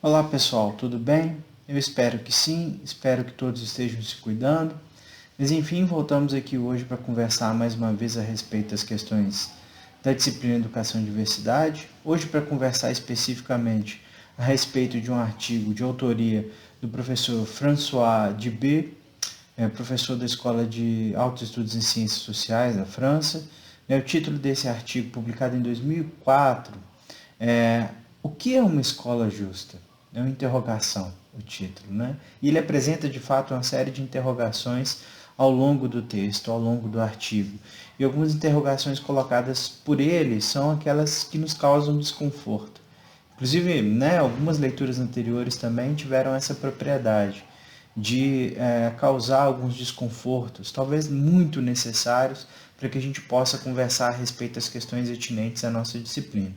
Olá pessoal, tudo bem? Eu espero que sim, espero que todos estejam se cuidando. Mas enfim, voltamos aqui hoje para conversar mais uma vez a respeito das questões da disciplina Educação e Diversidade. Hoje para conversar especificamente a respeito de um artigo de autoria do professor François Dibé, professor da Escola de Altos Estudos em Ciências Sociais da França. O título desse artigo, publicado em 2004, o que é uma escola justa? É uma interrogação, o título, né? E ele apresenta, de fato, uma série de interrogações ao longo do texto, ao longo do artigo. E algumas interrogações colocadas por ele são aquelas que nos causam desconforto. Inclusive, né, algumas leituras anteriores também tiveram essa propriedade de causar alguns desconfortos, talvez muito necessários, para que a gente possa conversar a respeito das questões atinentes à nossa disciplina.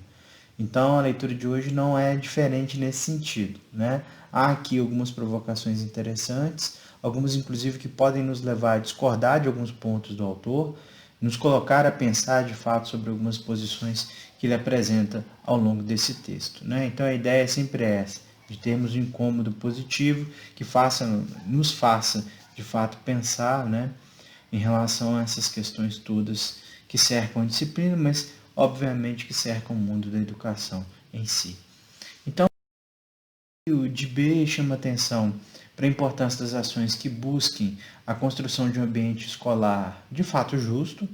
Então, a leitura de hoje não é diferente nesse sentido, né? Há aqui algumas provocações interessantes, algumas inclusive que podem nos levar a discordar de alguns pontos do autor, nos colocar a pensar de fato sobre algumas posições que ele apresenta ao longo desse texto, né? Então, a ideia é sempre essa, de termos um incômodo positivo que nos faça de fato pensar, né, em relação a essas questões todas que cercam a disciplina, mas obviamente que cercam o mundo da educação em si. Então, o DB chama atenção para a importância das ações que busquem a construção de um ambiente escolar de fato justo,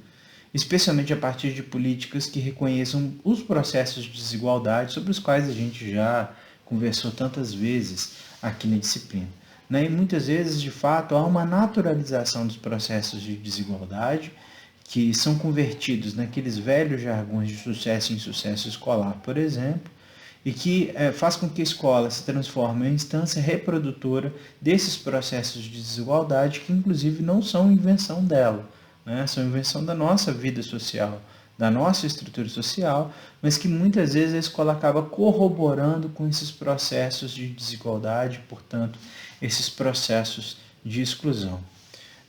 especialmente a partir de políticas que reconheçam os processos de desigualdade sobre os quais a gente já conversou tantas vezes aqui na disciplina. E muitas vezes, de fato, há uma naturalização dos processos de desigualdade que são convertidos naqueles velhos jargões de sucesso em sucesso escolar, por exemplo, e que faz com que a escola se transforme em instância reprodutora desses processos de desigualdade que, inclusive, não são invenção dela, né? São invenção da nossa vida social, da nossa estrutura social, mas que muitas vezes a escola acaba corroborando com esses processos de desigualdade, portanto, esses processos de exclusão.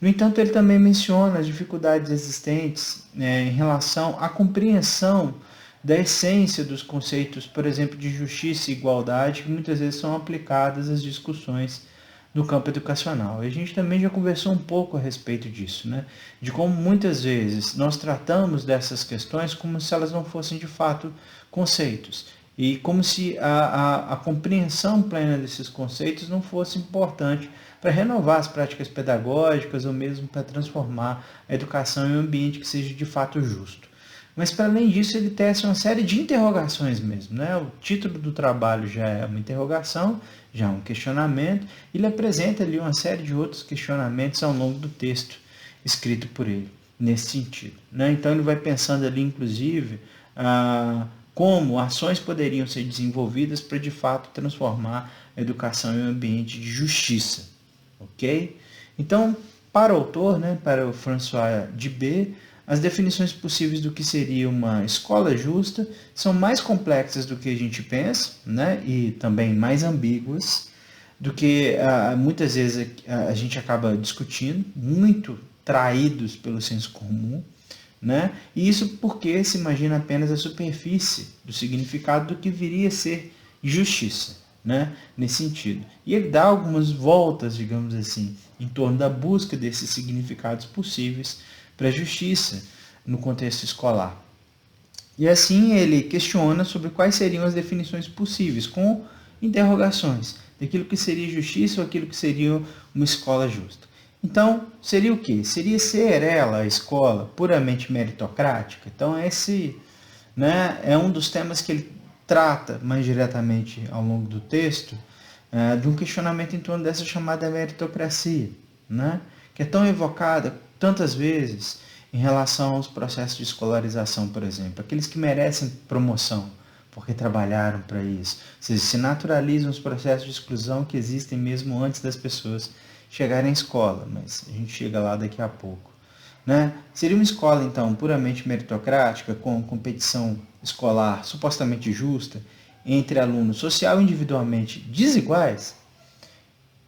No entanto, ele também menciona as dificuldades existentes em relação à compreensão da essência dos conceitos, por exemplo, de justiça e igualdade, que muitas vezes são aplicadas às discussões no campo educacional. E a gente também já conversou um pouco a respeito disso, né? De como muitas vezes nós tratamos dessas questões como se elas não fossem de fato conceitos. E como se a compreensão plena desses conceitos não fosse importante para renovar as práticas pedagógicas ou mesmo para transformar a educação em um ambiente que seja de fato justo. Mas, para além disso, ele tece uma série de interrogações mesmo, né? O título do trabalho já é uma interrogação, já é um questionamento, e ele apresenta ali uma série de outros questionamentos ao longo do texto escrito por ele, nesse sentido, né? Então, ele vai pensando ali, inclusive, como ações poderiam ser desenvolvidas para, de fato, transformar a educação em um ambiente de justiça, ok? Então, para o autor, né, para o François Dibé, as definições possíveis do que seria uma escola justa são mais complexas do que a gente pensa, né? E também mais ambíguas do que muitas vezes a gente acaba discutindo, muito traídos pelo senso comum, né? E isso porque se imagina apenas a superfície do significado do que viria a ser justiça, né? Nesse sentido. E ele dá algumas voltas, digamos assim, em torno da busca desses significados possíveis para a justiça no contexto escolar. E assim ele questiona sobre quais seriam as definições possíveis, com interrogações, daquilo que seria justiça ou aquilo que seria uma escola justa. Então, seria o quê? Seria ser ela, a escola, puramente meritocrática? Então, esse, né, é um dos temas que ele trata mais diretamente ao longo do texto, de um questionamento em torno dessa chamada meritocracia, né, que é tão evocada tantas vezes em relação aos processos de escolarização, por exemplo. Aqueles que merecem promoção, porque trabalharam para isso. Ou seja, se naturalizam os processos de exclusão que existem mesmo antes das pessoas chegarem à escola, mas a gente chega lá daqui a pouco, né? Seria uma escola, então, puramente meritocrática, com competição escolar supostamente justa entre alunos social e individualmente desiguais?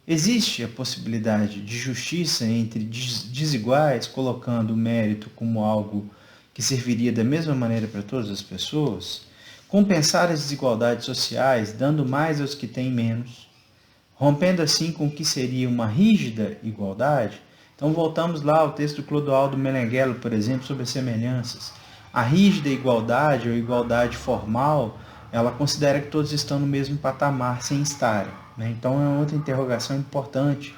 Existe a possibilidade de justiça entre desiguais, colocando o mérito como algo que serviria da mesma maneira para todas as pessoas? compensar as desigualdades sociais, dando mais aos que têm menos, rompendo assim com o que seria uma rígida igualdade. Então voltamos lá ao texto do Clodoaldo Meneghello, por exemplo, sobre as semelhanças. A rígida igualdade, ou igualdade formal, ela considera que todos estão no mesmo patamar sem estarem, né? Então é outra interrogação importante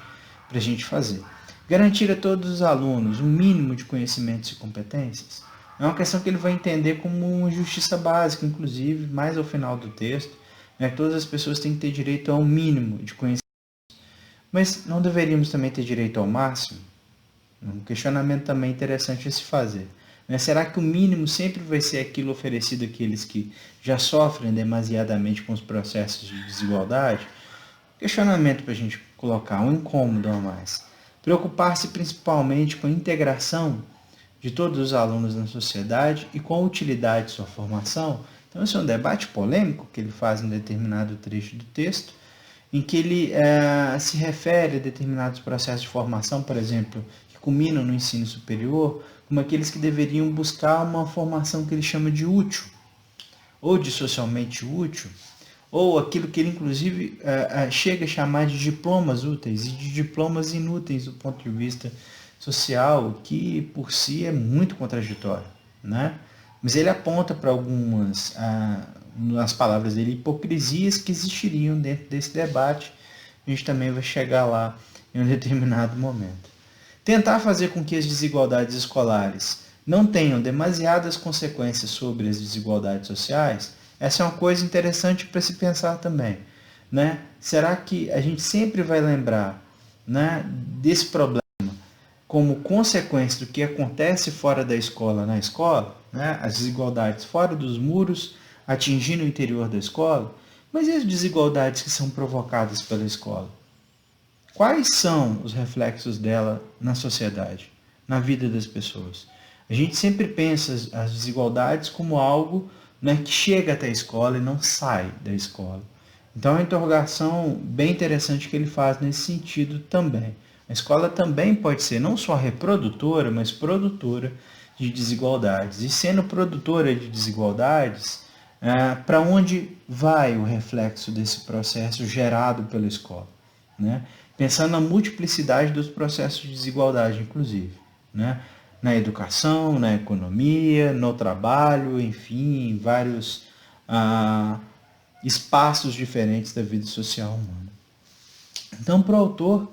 para a gente fazer. Garantir a todos os alunos um mínimo de conhecimentos e competências é uma questão que ele vai entender como uma justiça básica, inclusive, mais ao final do texto, né? Todas as pessoas têm que ter direito a um mínimo de conhecimento. Mas não deveríamos também ter direito ao máximo? Um questionamento também interessante a se fazer. Será que o mínimo sempre vai ser aquilo oferecido àqueles que já sofrem demasiadamente com os processos de desigualdade? Questionamento para a gente colocar, um incômodo a mais. Preocupar-se principalmente com a integração de todos os alunos na sociedade e com a utilidade de sua formação. Então, esse é um debate polêmico que ele faz em determinado trecho do texto, em que ele se refere a determinados processos de formação, por exemplo, que culminam no ensino superior, como aqueles que deveriam buscar uma formação que ele chama de útil, ou de socialmente útil, ou aquilo que ele inclusive chega a chamar de diplomas úteis e de diplomas inúteis do ponto de vista social, que por si é muito contraditório, né? Mas ele aponta para algumas, nas palavras dele, hipocrisias que existiriam dentro desse debate. A gente também vai chegar lá em um determinado momento. Tentar fazer com que as desigualdades escolares não tenham demasiadas consequências sobre as desigualdades sociais, essa é uma coisa interessante para se pensar também, né? Será que a gente sempre vai lembrar, né, desse problema como consequência do que acontece fora da escola na escola, né? As desigualdades fora dos muros, atingindo o interior da escola, mas e as desigualdades que são provocadas pela escola? Quais são os reflexos dela na sociedade, na vida das pessoas? A gente sempre pensa as desigualdades como algo, né, que chega até a escola e não sai da escola. Então é uma interrogação bem interessante que ele faz nesse sentido também. A escola também pode ser não só reprodutora, mas produtora de desigualdades. E sendo produtora de desigualdades, para onde vai o reflexo desse processo gerado pela escola, né? Pensando na multiplicidade dos processos de desigualdade, inclusive, né? Na educação, na economia, no trabalho, enfim, em vários espaços diferentes da vida social humana. Então, para o autor,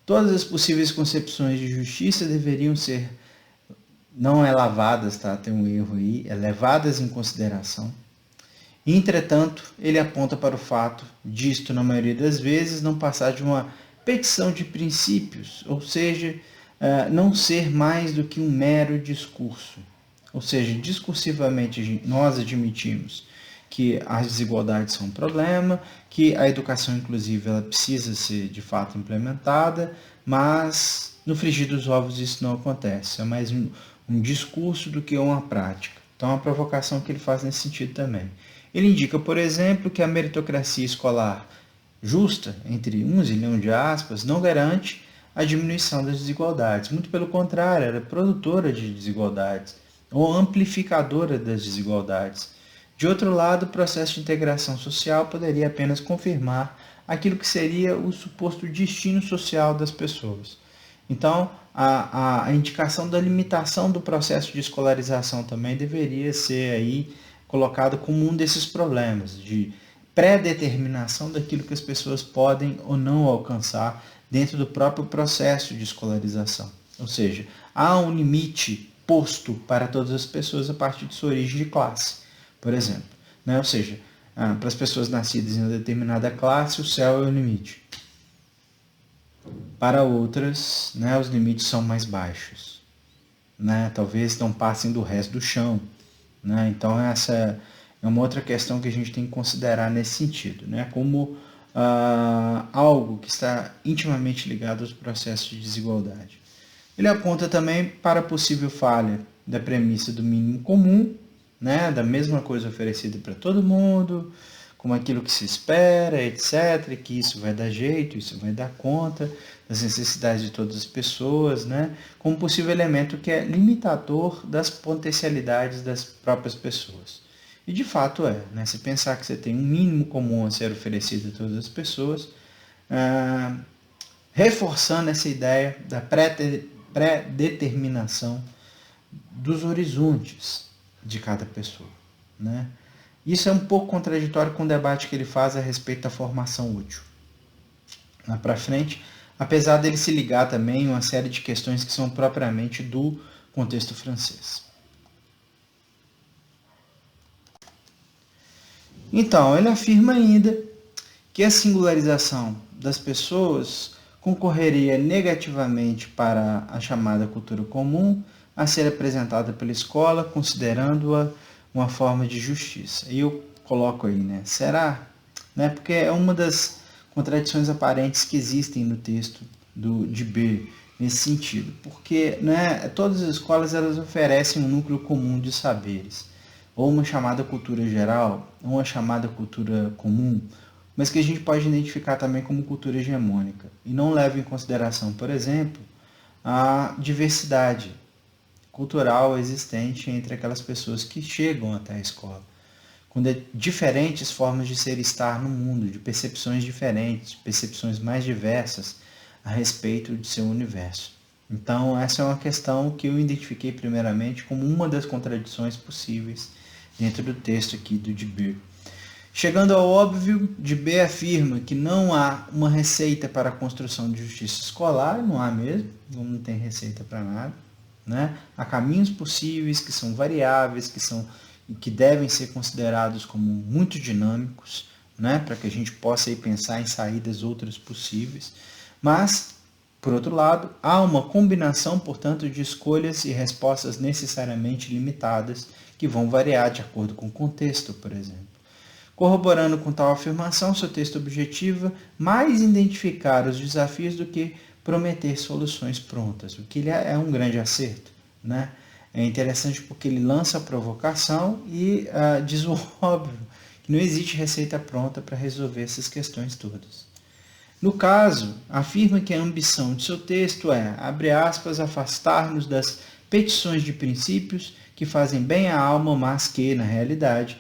todas as possíveis concepções de justiça deveriam ser, não é lavadas, tá? Tem um erro aí, é levadas em consideração. Entretanto, ele aponta para o fato disto, na maioria das vezes, não passar de uma petição de princípios, ou seja, não ser mais do que um mero discurso. Ou seja, discursivamente nós admitimos que as desigualdades são um problema, que a educação inclusive ela precisa ser de fato implementada, mas no frigir dos ovos isso não acontece, é mais um discurso do que uma prática. Então é uma provocação que ele faz nesse sentido também. Ele indica, por exemplo, que a meritocracia escolar justa, entre um zilhão de aspas, não garante a diminuição das desigualdades. Muito pelo contrário, ela é produtora de desigualdades, ou amplificadora das desigualdades. De outro lado, o processo de integração social poderia apenas confirmar aquilo que seria o suposto destino social das pessoas. Então, a indicação da limitação do processo de escolarização também deveria ser aí colocado como um desses problemas, de pré-determinação daquilo que as pessoas podem ou não alcançar dentro do próprio processo de escolarização. Ou seja, há um limite posto para todas as pessoas a partir de sua origem de classe, por exemplo, né? Ou seja, para as pessoas nascidas em uma determinada classe, o céu é o limite. Para outras, né, os limites são mais baixos, né? Talvez não passem do resto do chão, né? Então essa é uma outra questão que a gente tem que considerar nesse sentido, né? Como algo que está intimamente ligado aos processos de desigualdade. Ele aponta também para a possível falha da premissa do mínimo comum, né? Da mesma coisa oferecida para todo mundo, como aquilo que se espera, etc., que isso vai dar jeito, isso vai dar conta das necessidades de todas as pessoas, né? Como possível elemento que é limitador das potencialidades das próprias pessoas. E de fato é, né? Se pensar que você tem um mínimo comum a ser oferecido a todas as pessoas, reforçando essa ideia da pré-determinação dos horizontes de cada pessoa, né? Isso é um pouco contraditório com o debate que ele faz a respeito da formação útil. Lá para frente, apesar dele se ligar também a uma série de questões que são propriamente do contexto francês. Então, ele afirma ainda que a singularização das pessoas concorreria negativamente para a chamada cultura comum a ser apresentada pela escola, considerando-a uma forma de justiça. E eu coloco aí, né? Será? Né? Porque é uma das contradições aparentes que existem no texto de B nesse sentido. Porque, né, todas as escolas elas oferecem um núcleo comum de saberes, ou uma chamada cultura geral, ou uma chamada cultura comum, mas que a gente pode identificar também como cultura hegemônica, e não leva em consideração, por exemplo, a diversidade cultural existente entre aquelas pessoas que chegam até a escola, com diferentes formas de ser e estar no mundo, de percepções diferentes, percepções mais diversas a respeito de seu universo. Então, essa é uma questão que eu identifiquei primeiramente como uma das contradições possíveis dentro do texto aqui do de B. Chegando ao óbvio, de B afirma que não há uma receita para a construção de justiça escolar, não há mesmo, não tem receita para nada, né? Há caminhos possíveis que são variáveis, que devem ser considerados como muito dinâmicos, né? Para que a gente possa aí pensar em saídas outras possíveis, mas, por outro lado, há uma combinação, portanto, de escolhas e respostas necessariamente limitadas, que vão variar de acordo com o contexto, por exemplo. Corroborando com tal afirmação, seu texto objetiva mais identificar os desafios do que prometer soluções prontas, o que é um grande acerto, né? É interessante porque ele lança a provocação e diz o óbvio, que não existe receita pronta para resolver essas questões todas. No caso, afirma que a ambição de seu texto é, abre aspas, afastar-nos das petições de princípios que fazem bem à alma, mas que, na realidade,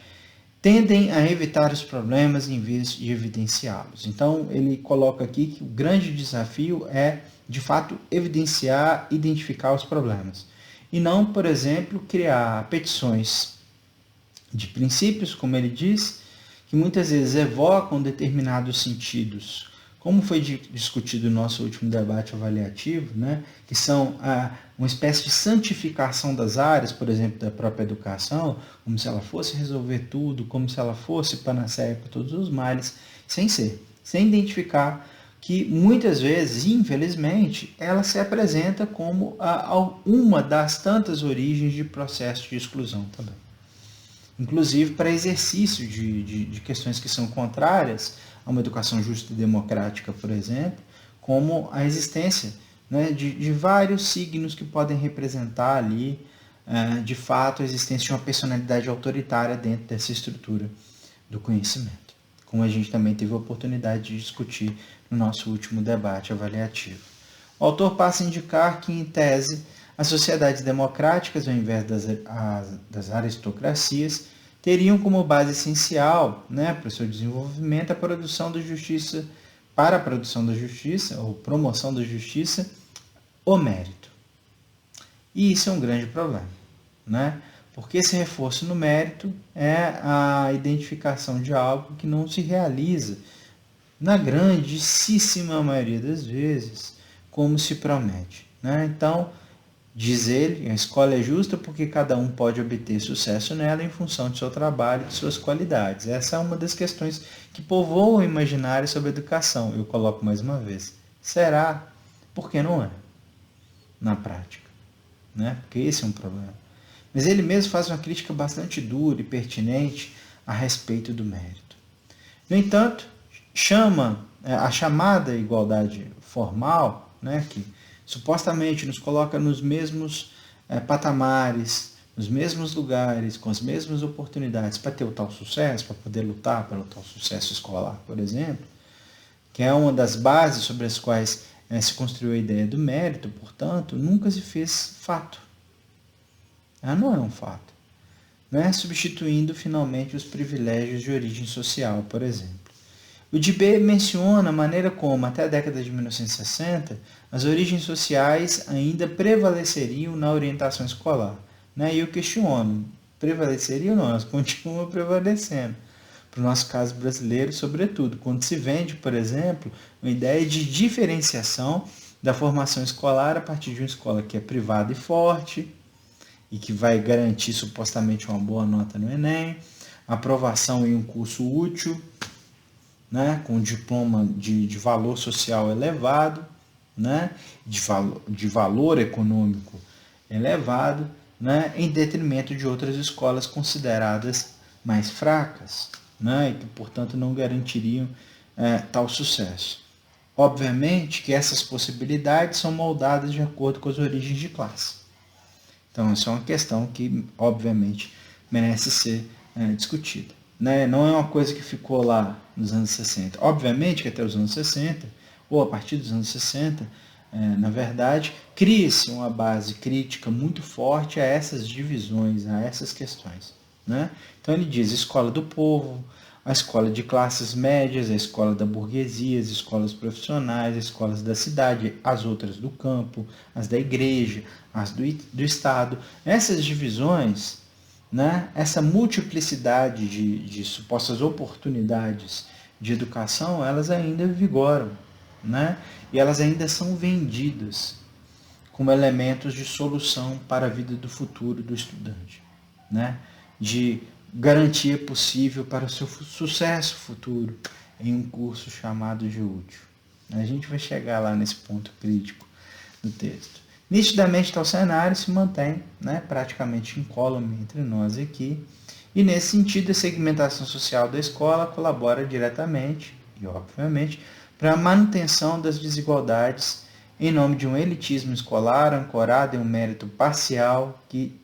tendem a evitar os problemas em vez de evidenciá-los. Então, ele coloca aqui que o grande desafio é, de fato, evidenciar, identificar os problemas. E não, por exemplo, criar petições de princípios, como ele diz, que muitas vezes evocam determinados sentidos, como foi discutido no nosso último debate avaliativo, né, que são uma espécie de santificação das áreas, por exemplo, da própria educação, como se ela fosse resolver tudo, como se ela fosse panaceia para todos os males, sem ser, sem identificar que muitas vezes, infelizmente, ela se apresenta como uma das tantas origens de processo de exclusão também. Inclusive para exercício de questões que são contrárias a uma educação justa e democrática, por exemplo, como a existência, né, de vários signos que podem representar ali, de fato, a existência de uma personalidade autoritária dentro dessa estrutura do conhecimento, como a gente também teve a oportunidade de discutir no nosso último debate avaliativo. O autor passa a indicar que, em tese, as sociedades democráticas, ao invés das aristocracias, teriam como base essencial, né, para o seu desenvolvimento a produção da justiça, para a produção da justiça, ou promoção da justiça, o mérito. E isso é um grande problema, né? Porque esse reforço no mérito é a identificação de algo que não se realiza, na grandíssima maioria das vezes, como se promete, né? Então, diz ele, a escola é justa porque cada um pode obter sucesso nela em função de seu trabalho e de suas qualidades. Essa é uma das questões que povoam o imaginário sobre a educação. Eu coloco mais uma vez. Será? Por que não é? Na prática, né? Porque esse é um problema. Mas ele mesmo faz uma crítica bastante dura e pertinente a respeito do mérito. No entanto, chama a chamada igualdade formal, né, que supostamente nos coloca nos mesmos patamares, nos mesmos lugares, com as mesmas oportunidades para ter o tal sucesso, para poder lutar pelo tal sucesso escolar, por exemplo, que é uma das bases sobre as quais se construiu a ideia do mérito, portanto, nunca se fez fato. Ela não é um fato. né, substituindo finalmente os privilégios de origem social, por exemplo. O Debye menciona a maneira como, até a década de 1960, as origens sociais ainda prevaleceriam na orientação escolar. Né? E eu questiono, prevaleceriam ou não? Elas continuam prevalecendo. Para o nosso caso brasileiro, sobretudo, quando se vende, por exemplo, uma ideia de diferenciação da formação escolar a partir de uma escola que é privada e forte, e que vai garantir supostamente uma boa nota no Enem, aprovação em um curso útil, né, com diploma de valor social elevado, né, de valor econômico elevado, né, em detrimento de outras escolas consideradas mais fracas, né, e que, portanto, não garantiriam tal sucesso. Obviamente que essas possibilidades são moldadas de acordo com as origens de classe. Então, isso é uma questão que, obviamente, merece ser discutida. Né? Não é uma coisa que ficou lá nos anos 60. Obviamente que até os anos 60, ou a partir dos anos 60, na verdade, cria-se uma base crítica muito forte a essas divisões, a essas questões. Né? Então ele diz escola do povo, a escola de classes médias, a escola da burguesia, as escolas profissionais, as escolas da cidade, as outras do campo, as da igreja, as do Estado. Essas divisões, né, essa multiplicidade de supostas oportunidades de educação, elas ainda vigoram, né? E elas ainda são vendidas como elementos de solução para a vida do futuro do estudante, né? De garantia possível para o seu sucesso futuro em um curso chamado de útil. A gente vai chegar lá nesse ponto crítico do texto. Nitidamente, tal cenário se mantém, né, praticamente incólume entre nós aqui, e nesse sentido a segmentação social da escola colabora diretamente e obviamente para a manutenção das desigualdades em nome de um elitismo escolar ancorado em um mérito parcial que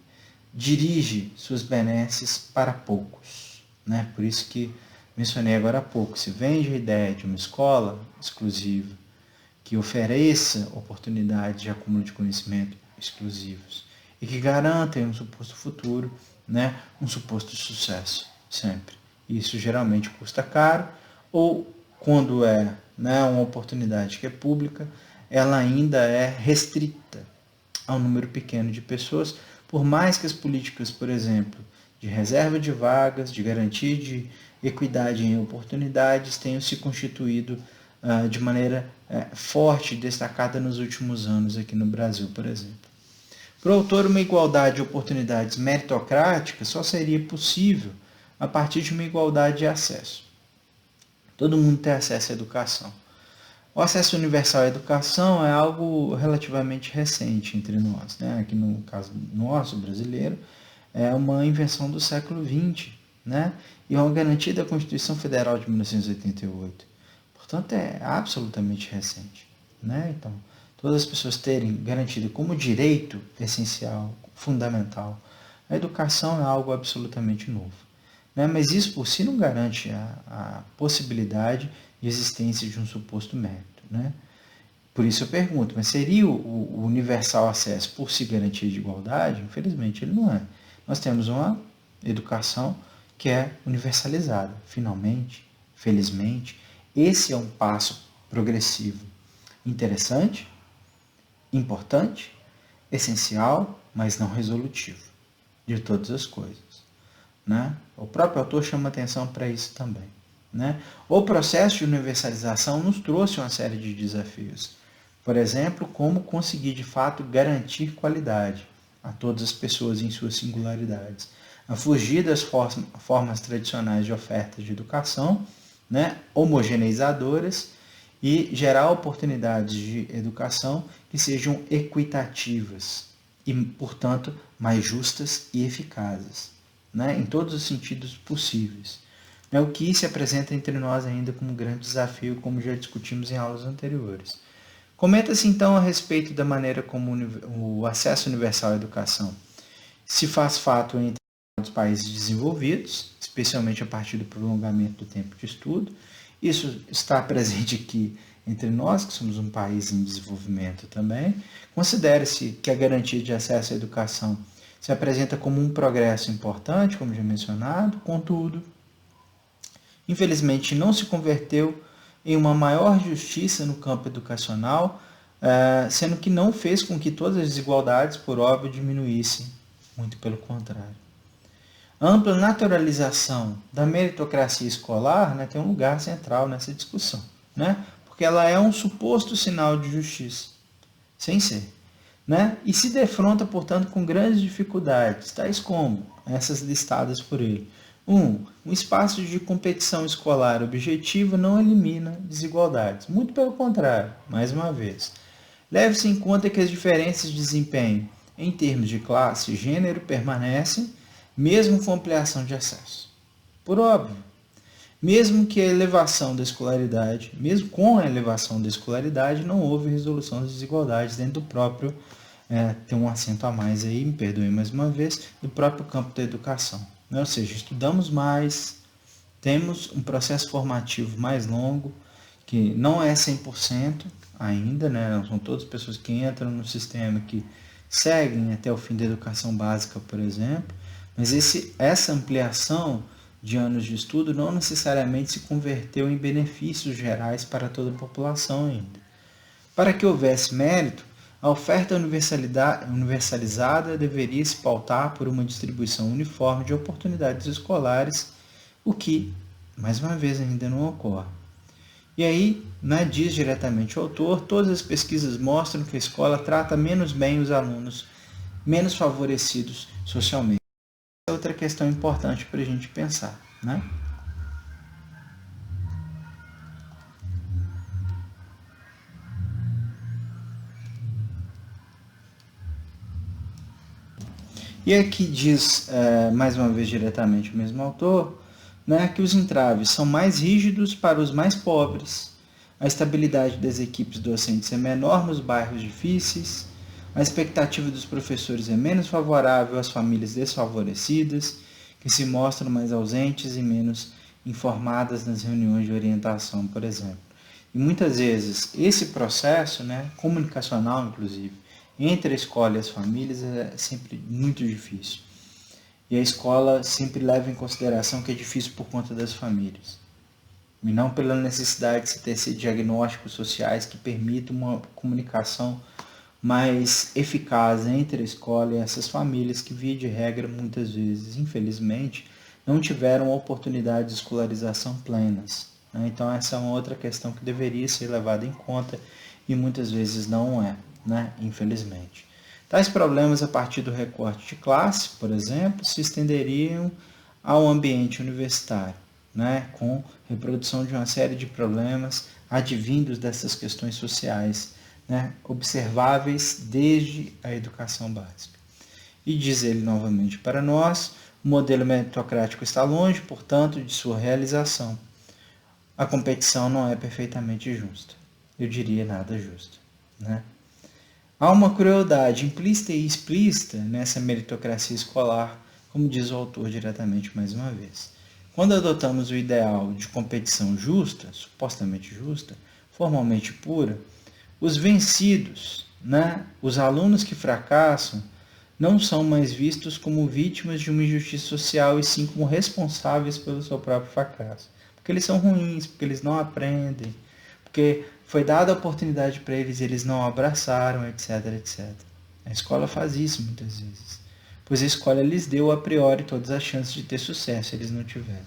dirige suas benesses para poucos. Né? Por isso que mencionei agora há pouco, se vende a ideia de uma escola exclusiva que ofereça oportunidades de acúmulo de conhecimento exclusivos e que garantem um suposto futuro, né? Um suposto sucesso, sempre. Isso geralmente custa caro, ou quando é, né, uma oportunidade que é pública, ela ainda é restrita a um número pequeno de pessoas, por mais que as políticas, por exemplo, de reserva de vagas, de garantia de equidade em oportunidades, tenham se constituído de maneira forte e destacada nos últimos anos aqui no Brasil, por exemplo. Para o autor, uma igualdade de oportunidades meritocrática só seria possível a partir de uma igualdade de acesso. Todo mundo tem acesso à educação. O acesso universal à educação é algo relativamente recente entre nós. Né? Aqui no caso nosso, brasileiro, é uma invenção do século XX, né? E é uma garantia da Constituição Federal de 1988. Portanto, é absolutamente recente. Né? Então, todas as pessoas terem garantido como direito essencial, fundamental, a educação é algo absolutamente novo. Né? Mas isso por si não garante a possibilidade de existência de um suposto mérito. Né? Por isso eu pergunto, mas seria o universal acesso por si garantia de igualdade? Infelizmente ele não é. Nós temos uma educação que é universalizada, finalmente, felizmente. Esse é um passo progressivo interessante, importante, essencial, mas não resolutivo de todas as coisas. Né? O próprio autor chama atenção para isso também. Né? O processo de universalização nos trouxe uma série de desafios. Por exemplo, como conseguir de fato garantir qualidade a todas as pessoas em suas singularidades, a fugir das formas tradicionais de oferta de educação, né, homogeneizadoras, e gerar oportunidades de educação que sejam equitativas e, portanto, mais justas e eficazes, né, em todos os sentidos possíveis. O que se apresenta entre nós ainda como um grande desafio, como já discutimos em aulas anteriores. Comenta-se então a respeito da maneira como o acesso universal à educação se faz fato entre os países desenvolvidos, especialmente a partir do prolongamento do tempo de estudo. Isso está presente aqui entre nós, que somos um país em desenvolvimento também. Considere-se que a garantia de acesso à educação se apresenta como um progresso importante, como já mencionado, contudo, infelizmente não se converteu em uma maior justiça no campo educacional, sendo que não fez com que todas as desigualdades, por óbvio, diminuíssem, muito pelo contrário. A ampla naturalização da meritocracia escolar, né, tem um lugar central nessa discussão, né, porque ela é um suposto sinal de justiça, sem ser. Né, e se defronta, portanto, com grandes dificuldades, tais como essas listadas por ele. Um espaço de competição escolar objetivo não elimina desigualdades, muito pelo contrário, mais uma vez. Leve-se em conta que as diferenças de desempenho em termos de classe e gênero permanecem, mesmo com ampliação de acesso. Por óbvio, mesmo que a elevação da escolaridade, mesmo com a elevação da escolaridade, não houve resolução das desigualdades dentro do próprio, tem um acento a mais aí, me perdoe mais uma vez, do próprio campo da educação. Ou seja, estudamos mais, temos um processo formativo mais longo, que não é 100% ainda, né? Não são todas pessoas que entram no sistema que seguem até o fim da educação básica, por exemplo, mas essa ampliação de anos de estudo não necessariamente se converteu em benefícios gerais para toda a população ainda. Para que houvesse mérito, a oferta universalizada deveria se pautar por uma distribuição uniforme de oportunidades escolares, o que, mais uma vez, ainda não ocorre. E aí, né, diz diretamente o autor, todas as pesquisas mostram que a escola trata menos bem os alunos menos favorecidos socialmente. Essa é outra questão importante para a gente pensar, né? E aqui diz, mais uma vez diretamente o mesmo autor, né, que os entraves são mais rígidos para os mais pobres, a estabilidade das equipes docentes é menor nos bairros difíceis, a expectativa dos professores é menos favorável às famílias desfavorecidas, que se mostram mais ausentes e menos informadas nas reuniões de orientação, por exemplo. E muitas vezes esse processo, né, comunicacional inclusive, entre a escola e as famílias é sempre muito difícil. E a escola sempre leva em consideração que é difícil por conta das famílias. E não pela necessidade de se ter diagnósticos sociais que permitam uma comunicação mais eficaz entre a escola e essas famílias que, via de regra, muitas vezes, infelizmente, não tiveram oportunidades de escolarização plenas. Então, essa é uma outra questão que deveria ser levada em conta e muitas vezes não é, infelizmente. Tais problemas, a partir do recorte de classe, por exemplo, se estenderiam ao ambiente universitário, com reprodução de uma série de problemas advindos dessas questões sociais, observáveis desde a educação básica. E diz ele novamente para nós, o modelo meritocrático está longe, portanto, de sua realização. A competição não é perfeitamente justa. Eu diria nada justa. Há uma crueldade implícita e explícita nessa meritocracia escolar, como diz o autor diretamente mais uma vez. Quando adotamos o ideal de competição justa, supostamente justa, formalmente pura, os vencidos, os alunos que fracassam, não são mais vistos como vítimas de uma injustiça social e sim como responsáveis pelo seu próprio fracasso. Porque eles são ruins, porque eles não aprendem, porque foi dada a oportunidade para eles e eles não abraçaram, etc, etc. A escola faz isso muitas vezes, pois a escola lhes deu a priori todas as chances de ter sucesso, eles não tiveram.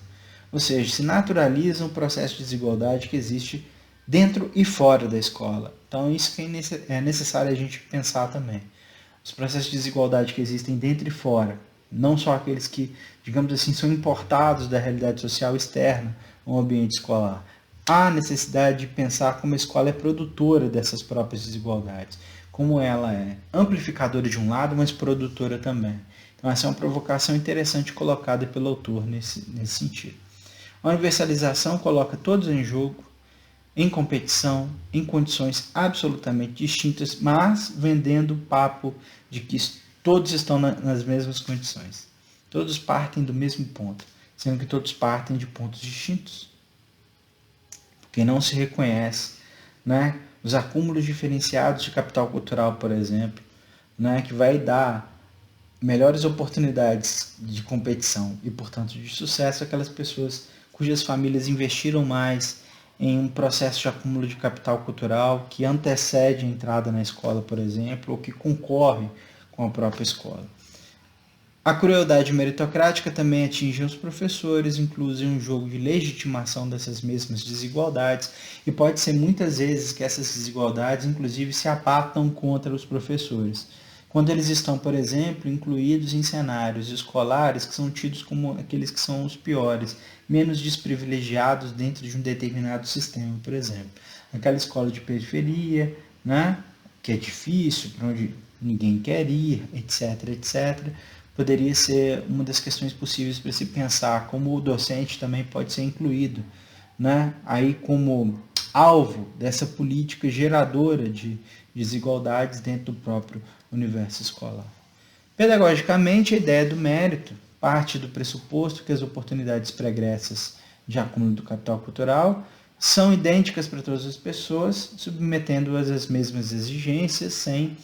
Ou seja, se naturaliza um processo de desigualdade que existe dentro e fora da escola. Então, isso que é necessário a gente pensar também. Os processos de desigualdade que existem dentro e fora, não só aqueles que, digamos assim, são importados da realidade social externa ao ambiente escolar. Há necessidade de pensar como a escola é produtora dessas próprias desigualdades, como ela é amplificadora de um lado, mas produtora também. Então, essa é uma provocação interessante colocada pelo autor nesse sentido. A universalização coloca todos em jogo, em competição, em condições absolutamente distintas, mas vendendo o papo de que todos estão nas mesmas condições. Todos partem do mesmo ponto, sendo que todos partem de pontos distintos. Porque não se reconhece, os acúmulos diferenciados de capital cultural, por exemplo, que vai dar melhores oportunidades de competição e, portanto, de sucesso aquelas pessoas cujas famílias investiram mais em um processo de acúmulo de capital cultural que antecede a entrada na escola, por exemplo, ou que concorre com a própria escola. A crueldade meritocrática também atinge os professores, inclusive um jogo de legitimação dessas mesmas desigualdades, e pode ser muitas vezes que essas desigualdades, inclusive, se abatam contra os professores. Quando eles estão, por exemplo, incluídos em cenários escolares que são tidos como aqueles que são os piores, menos desprivilegiados dentro de um determinado sistema, por exemplo. Aquela escola de periferia, né, que é difícil, para onde ninguém quer ir, etc, etc., poderia ser uma das questões possíveis para se pensar como o docente também pode ser incluído, né, aí como alvo dessa política geradora de desigualdades dentro do próprio universo escolar. Pedagogicamente, a ideia do mérito parte do pressuposto que as oportunidades pregressas de acúmulo do capital cultural são idênticas para todas as pessoas, submetendo-as às mesmas exigências, sem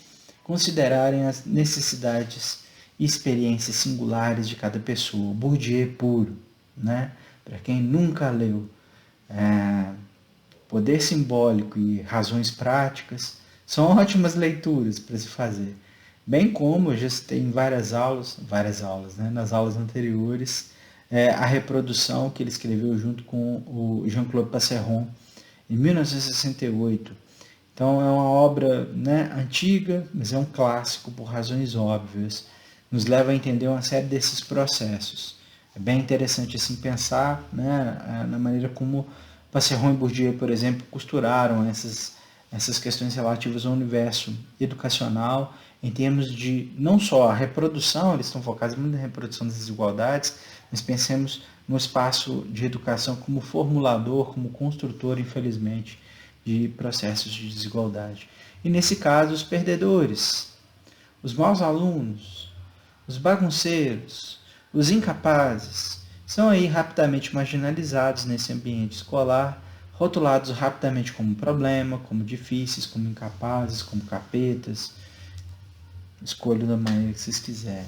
considerarem as necessidades e experiências singulares de cada pessoa. Bourdieu puro, né? Para quem nunca leu Poder Simbólico e Razões Práticas, são ótimas leituras para se fazer. Bem como eu já citei em várias aulas, né, nas aulas anteriores, a reprodução que ele escreveu junto com o Jean-Claude Passeron, em 1968. Então é uma obra, né, antiga, mas é um clássico por razões óbvias. Nos leva a entender uma série desses processos. É bem interessante assim pensar, né, na maneira como Passeron e Bourdieu, por exemplo, costuraram essas questões relativas ao universo educacional em termos de não só a reprodução, eles estão focados muito na reprodução das desigualdades, mas pensemos no espaço de educação como formulador, como construtor, infelizmente, de processos de desigualdade. E nesse caso, os perdedores, os maus alunos, os bagunceiros, os incapazes, são aí rapidamente marginalizados nesse ambiente escolar, rotulados rapidamente como problema, como difíceis, como incapazes, como capetas. Escolha da maneira que vocês quiserem.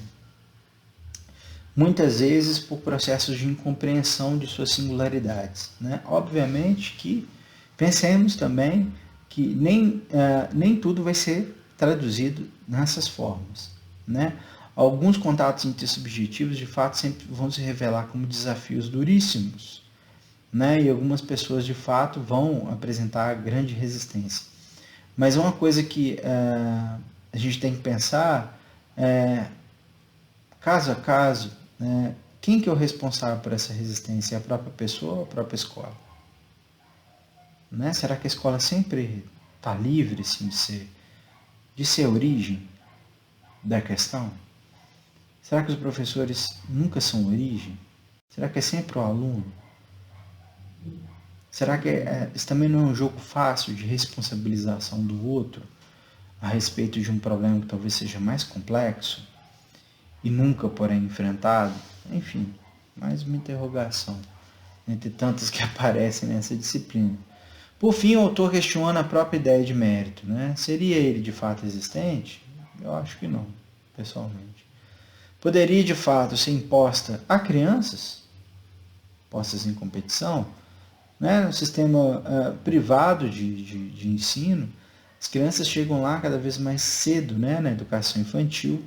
Muitas vezes por processos de incompreensão de suas singularidades, né? Obviamente que pensemos também que nem tudo vai ser traduzido nessas formas, né? Alguns contatos intersubjetivos, de fato, sempre vão se revelar como desafios duríssimos, né? E algumas pessoas, de fato, vão apresentar grande resistência. Mas uma coisa que a gente tem que pensar caso a caso, né? Quem que é o responsável por essa resistência? É a própria pessoa ou a própria escola? Né? Será que a escola sempre está livre assim, de ser a origem da questão? Será que os professores nunca são origem? Será que é sempre o aluno? Será que isso também não é um jogo fácil de responsabilização do outro a respeito de um problema que talvez seja mais complexo e nunca, porém, enfrentado? Enfim, mais uma interrogação entre tantas que aparecem nessa disciplina. Por fim, o autor questiona a própria ideia de mérito, né? Seria ele de fato existente? Eu acho que não, pessoalmente. Poderia de fato ser imposta a crianças, postas em competição, né? No sistema privado de ensino, as crianças chegam lá cada vez mais cedo, né? Na educação infantil,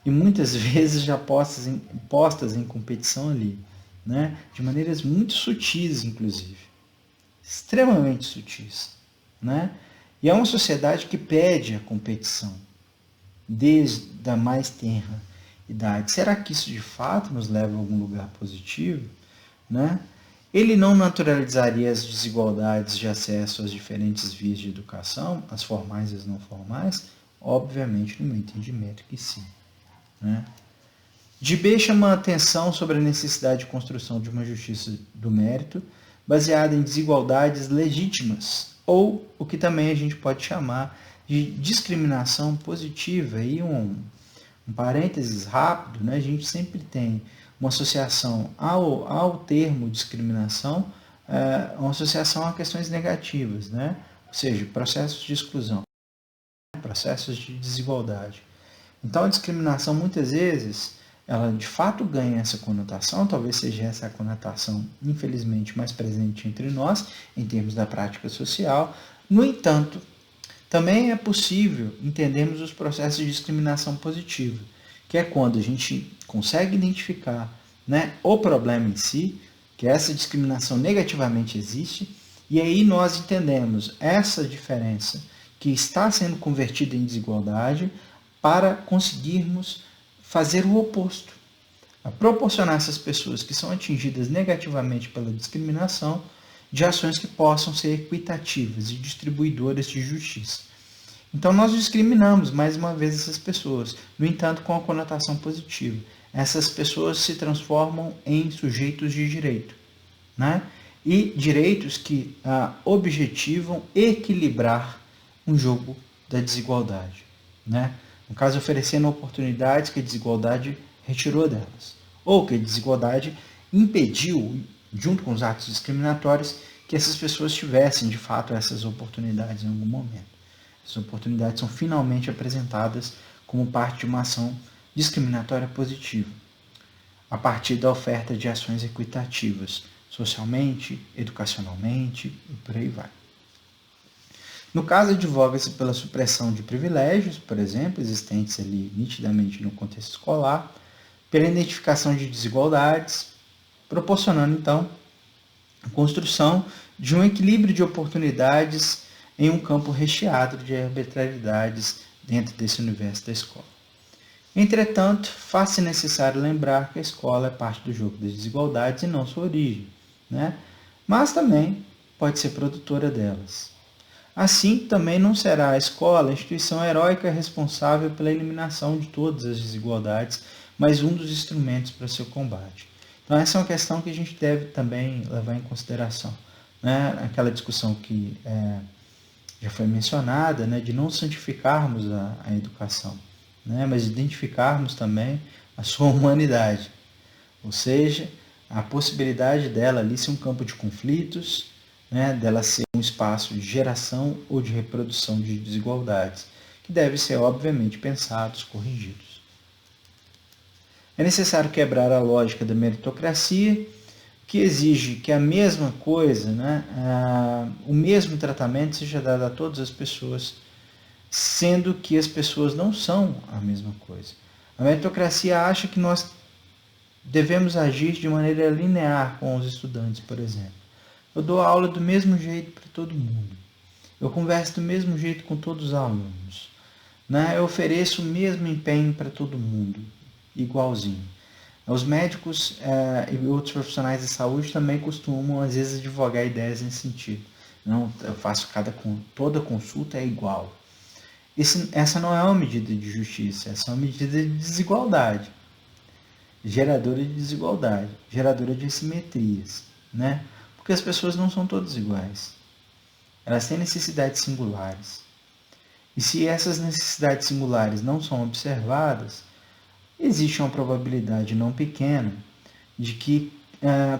e muitas vezes já postas em competição ali, né? De maneiras muito sutis, inclusive. Extremamente sutis, né? E é uma sociedade que pede a competição desde a mais tenra idade. Será que isso de fato nos leva a algum lugar positivo, né? Ele não naturalizaria as desigualdades de acesso às diferentes vias de educação, as formais e as não formais? Obviamente, no meu entendimento, que sim, né? Debê chama a atenção sobre a necessidade de construção de uma justiça do mérito baseada em desigualdades legítimas, ou o que também a gente pode chamar de discriminação positiva. E um parênteses rápido, né? A gente sempre tem uma associação ao termo discriminação, uma associação a questões negativas, né? Ou seja, processos de exclusão, processos de desigualdade. Então a discriminação muitas vezes, ela de fato ganha essa conotação, talvez seja essa a conotação infelizmente mais presente entre nós, em termos da prática social. No entanto, também é possível entendermos os processos de discriminação positiva, que é quando a gente consegue identificar, né, o problema em si, que essa discriminação negativamente existe, e aí nós entendemos essa diferença que está sendo convertida em desigualdade para conseguirmos fazer o oposto, a proporcionar a essas pessoas que são atingidas negativamente pela discriminação de ações que possam ser equitativas e distribuidoras de justiça. Então nós discriminamos mais uma vez essas pessoas, no entanto com a conotação positiva. Essas pessoas se transformam em sujeitos de direito, né? E direitos que objetivam equilibrar um jogo da desigualdade, né? No caso, oferecendo oportunidades que a desigualdade retirou delas, ou que a desigualdade impediu, junto com os atos discriminatórios, que essas pessoas tivessem, de fato, essas oportunidades em algum momento. Essas oportunidades são finalmente apresentadas como parte de uma ação discriminatória positiva, a partir da oferta de ações equitativas, socialmente, educacionalmente e por aí vai. No caso, advoga-se pela supressão de privilégios, por exemplo, existentes ali nitidamente no contexto escolar, pela identificação de desigualdades, proporcionando, então, a construção de um equilíbrio de oportunidades em um campo recheado de arbitrariedades dentro desse universo da escola. Entretanto, faz-se necessário lembrar que a escola é parte do jogo das desigualdades e não sua origem, né? Mas também pode ser produtora delas. Assim, também não será a escola a instituição heróica responsável pela eliminação de todas as desigualdades, mas um dos instrumentos para seu combate. Então, essa é uma questão que a gente deve também levar em consideração, né? Aquela discussão que já foi mencionada, né, de não santificarmos a educação, né, mas identificarmos também a sua humanidade, ou seja, a possibilidade dela ali ser um campo de conflitos, né, dela ser um espaço de geração ou de reprodução de desigualdades, que devem ser obviamente pensados, corrigidos. É necessário quebrar a lógica da meritocracia, que exige que a mesma coisa, né, o mesmo tratamento seja dado a todas as pessoas, sendo que as pessoas não são a mesma coisa. A meritocracia acha que nós devemos agir de maneira linear com os estudantes, por exemplo. Eu dou aula do mesmo jeito para todo mundo. Eu converso do mesmo jeito com todos os alunos, né? Eu ofereço o mesmo empenho para todo mundo, igualzinho. Os médicos e outros profissionais de saúde também costumam, às vezes, advogar ideias nesse sentido. Não, eu faço toda consulta é igual. Essa não é uma medida de justiça, essa é uma medida de desigualdade, geradora de desigualdade, geradora de assimetrias, né? Porque as pessoas não são todas iguais. Elas têm necessidades singulares. E se essas necessidades singulares não são observadas, existe uma probabilidade não pequena de que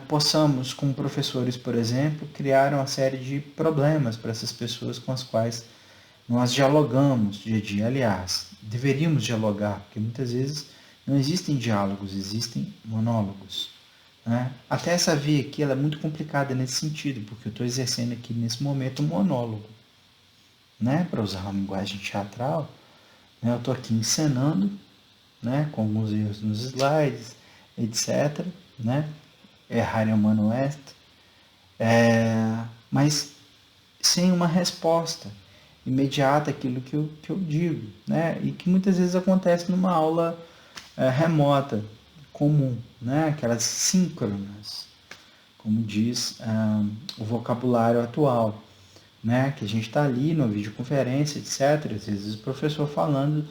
possamos, como professores, por exemplo, criar uma série de problemas para essas pessoas com as quais nós dialogamos dia a dia. Aliás, deveríamos dialogar, porque muitas vezes não existem diálogos, existem monólogos, né? Até essa via aqui ela é muito complicada nesse sentido, porque eu estou exercendo aqui nesse momento um monólogo, né? Para usar uma linguagem teatral, né? Eu estou aqui encenando, né, com alguns erros nos slides, etc., né, errar humano est, mas sem uma resposta imediata àquilo que eu digo, né, e que muitas vezes acontece numa aula remota, comum, né, aquelas síncronas, como diz o vocabulário atual, né, que a gente está ali na videoconferência, etc., às vezes o professor falando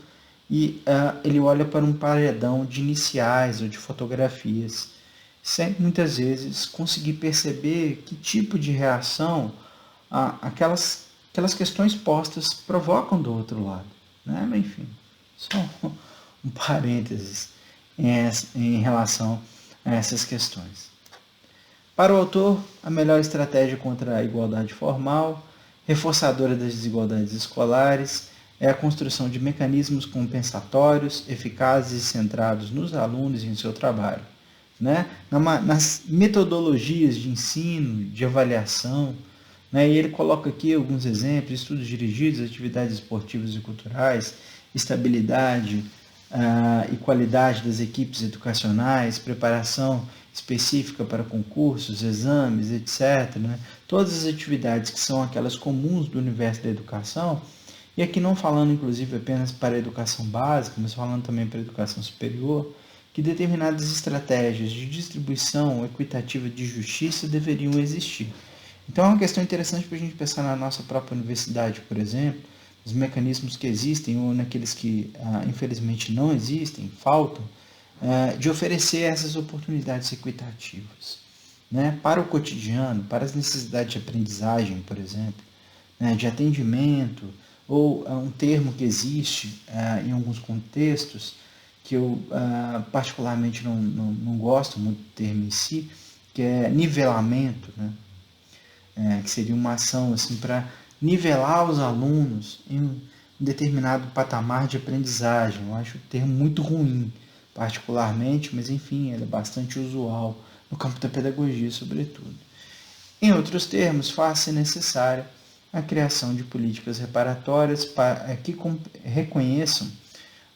e ele olha para um paredão de iniciais ou de fotografias, sem muitas vezes conseguir perceber que tipo de reação aquelas questões postas provocam do outro lado, né? Mas, enfim, só um parênteses em relação a essas questões. Para o autor, a melhor estratégia contra a igualdade formal, reforçadora das desigualdades escolares, é a construção de mecanismos compensatórios, eficazes e centrados nos alunos e em seu trabalho, né? Nas metodologias de ensino, de avaliação, né? E ele coloca aqui alguns exemplos: estudos dirigidos, atividades esportivas e culturais, estabilidade e qualidade das equipes educacionais, preparação específica para concursos, exames, etc., né? Todas as atividades que são aquelas comuns do universo da educação, e aqui não falando inclusive apenas para a educação básica, mas falando também para a educação superior, que determinadas estratégias de distribuição equitativa de justiça deveriam existir. Então é uma questão interessante para a gente pensar na nossa própria universidade, por exemplo, os mecanismos que existem ou naqueles que infelizmente não existem, faltam, de oferecer essas oportunidades equitativas, né, para o cotidiano, para as necessidades de aprendizagem, por exemplo, né, de atendimento, ou um termo que existe em alguns contextos, que eu particularmente não gosto muito do termo em si, que é nivelamento, né? Que seria uma ação assim, para nivelar os alunos em um determinado patamar de aprendizagem. Eu acho o termo muito ruim, particularmente, mas enfim, ele é bastante usual no campo da pedagogia, sobretudo. Em outros termos, faz-se necessária a criação de políticas reparatórias que reconheçam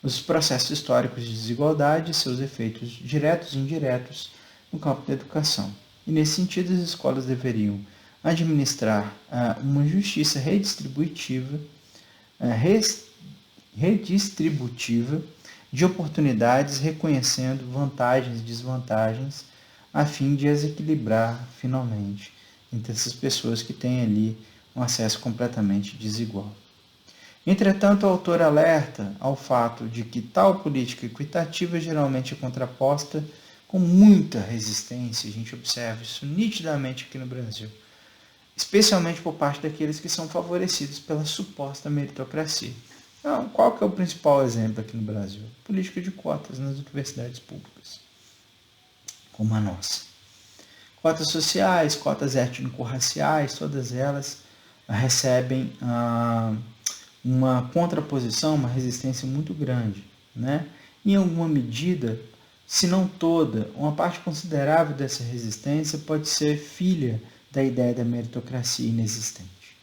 os processos históricos de desigualdade e seus efeitos diretos e indiretos no campo da educação. E nesse sentido, as escolas deveriam administrar uma justiça redistributiva de oportunidades, reconhecendo vantagens e desvantagens, a fim de as equilibrar finalmente entre essas pessoas que têm ali um acesso completamente desigual. Entretanto, o autor alerta ao fato de que tal política equitativa geralmente é contraposta com muita resistência. A gente observa isso nitidamente aqui no Brasil, especialmente por parte daqueles que são favorecidos pela suposta meritocracia. Então, qual que é o principal exemplo aqui no Brasil? Política de cotas nas universidades públicas, como a nossa. Cotas sociais, cotas étnico-raciais, todas elas recebem uma contraposição, uma resistência muito grande, né? Em alguma medida, se não toda, uma parte considerável dessa resistência pode ser filha da ideia da meritocracia inexistente,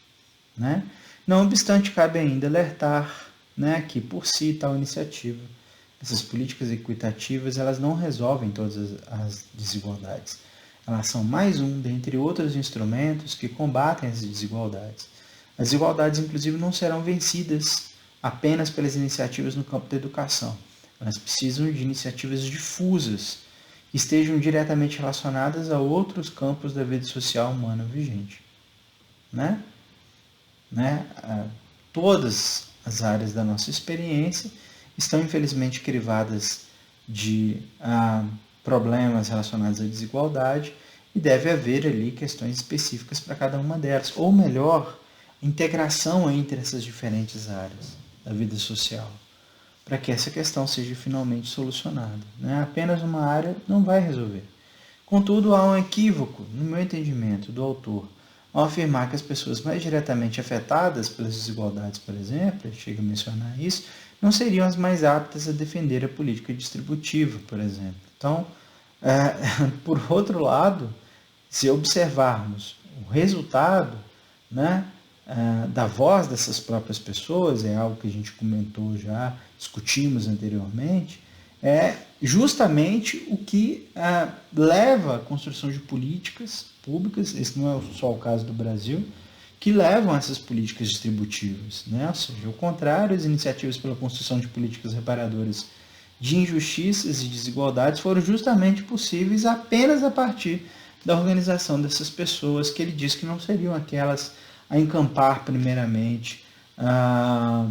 né? Não obstante, cabe ainda alertar, né, que por si tal iniciativa, essas políticas equitativas, elas não resolvem todas as desigualdades. Elas são mais um dentre outros instrumentos que combatem as desigualdades. As desigualdades, inclusive, não serão vencidas apenas pelas iniciativas no campo da educação. Elas precisam de iniciativas difusas, que estejam diretamente relacionadas a outros campos da vida social humana vigente. Né? Todas as áreas da nossa experiência estão, infelizmente, crivadas de problemas relacionados à desigualdade, e deve haver ali questões específicas para cada uma delas, ou melhor, integração entre essas diferentes áreas da vida social, para que essa questão seja finalmente solucionada. Né? Apenas uma área não vai resolver. Contudo, há um equívoco, no meu entendimento, do autor, ao afirmar que as pessoas mais diretamente afetadas pelas desigualdades, por exemplo, ele chega a mencionar isso, não seriam as mais aptas a defender a política distributiva, por exemplo. Então, por outro lado, se observarmos o resultado, né, da voz dessas próprias pessoas, é algo que a gente comentou já, discutimos anteriormente, é justamente o que leva à construção de políticas públicas, esse não é só o caso do Brasil, que levam a essas políticas distributivas, né? Ou seja, ao contrário, as iniciativas pela construção de políticas reparadoras de injustiças e desigualdades foram justamente possíveis apenas a partir da organização dessas pessoas, que ele diz que não seriam aquelas a encampar primeiramente a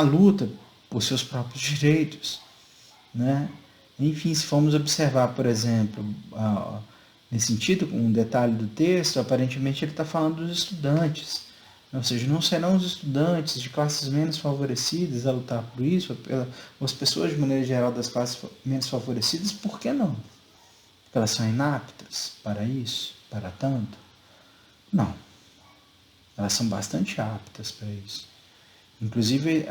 luta por seus próprios direitos, né? Enfim, se formos observar, por exemplo, nesse sentido, um detalhe do texto, aparentemente ele está falando dos estudantes, ou seja, não serão os estudantes de classes menos favorecidas a lutar por isso, ou as pessoas de maneira geral das classes menos favorecidas, por que não? Porque elas são inaptas para isso, para tanto? Não. Elas são bastante aptas para isso. Inclusive,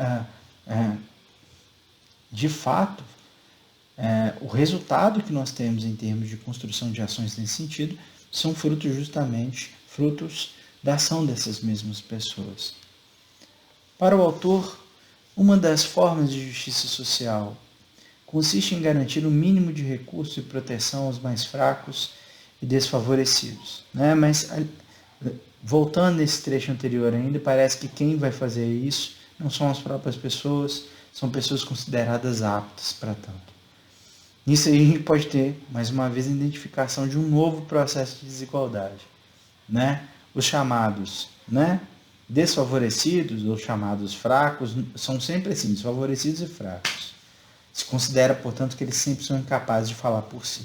de fato, o resultado que nós temos em termos de construção de ações nesse sentido são frutos da ação dessas mesmas pessoas. Para o autor, uma das formas de justiça social consiste em garantir o mínimo de recursos e proteção aos mais fracos e desfavorecidos. Mas, voltando nesse trecho anterior ainda, parece que quem vai fazer isso não são as próprias pessoas, são pessoas consideradas aptas para tanto. Nisso aí a gente pode ter, mais uma vez, a identificação de um novo processo de desigualdade. Os chamados desfavorecidos ou chamados fracos são sempre assim, desfavorecidos e fracos. Se considera, portanto, que eles sempre são incapazes de falar por si.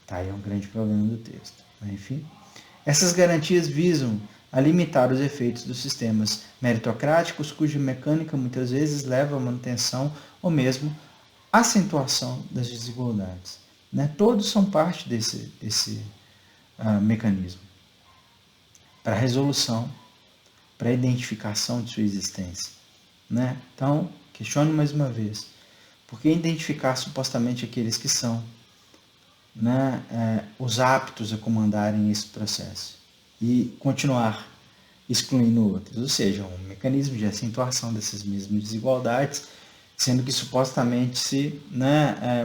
Aí é um grande problema do texto. Enfim, essas garantias visam a limitar os efeitos dos sistemas meritocráticos, cuja mecânica muitas vezes leva à manutenção ou mesmo acentuação das desigualdades. Todos são parte desse mecanismo para a resolução, para a identificação de sua existência. Então, questiono mais uma vez, por que identificar supostamente aqueles que são os aptos a comandarem esse processo e continuar excluindo outros? Ou seja, um mecanismo de acentuação dessas mesmas desigualdades, sendo que supostamente se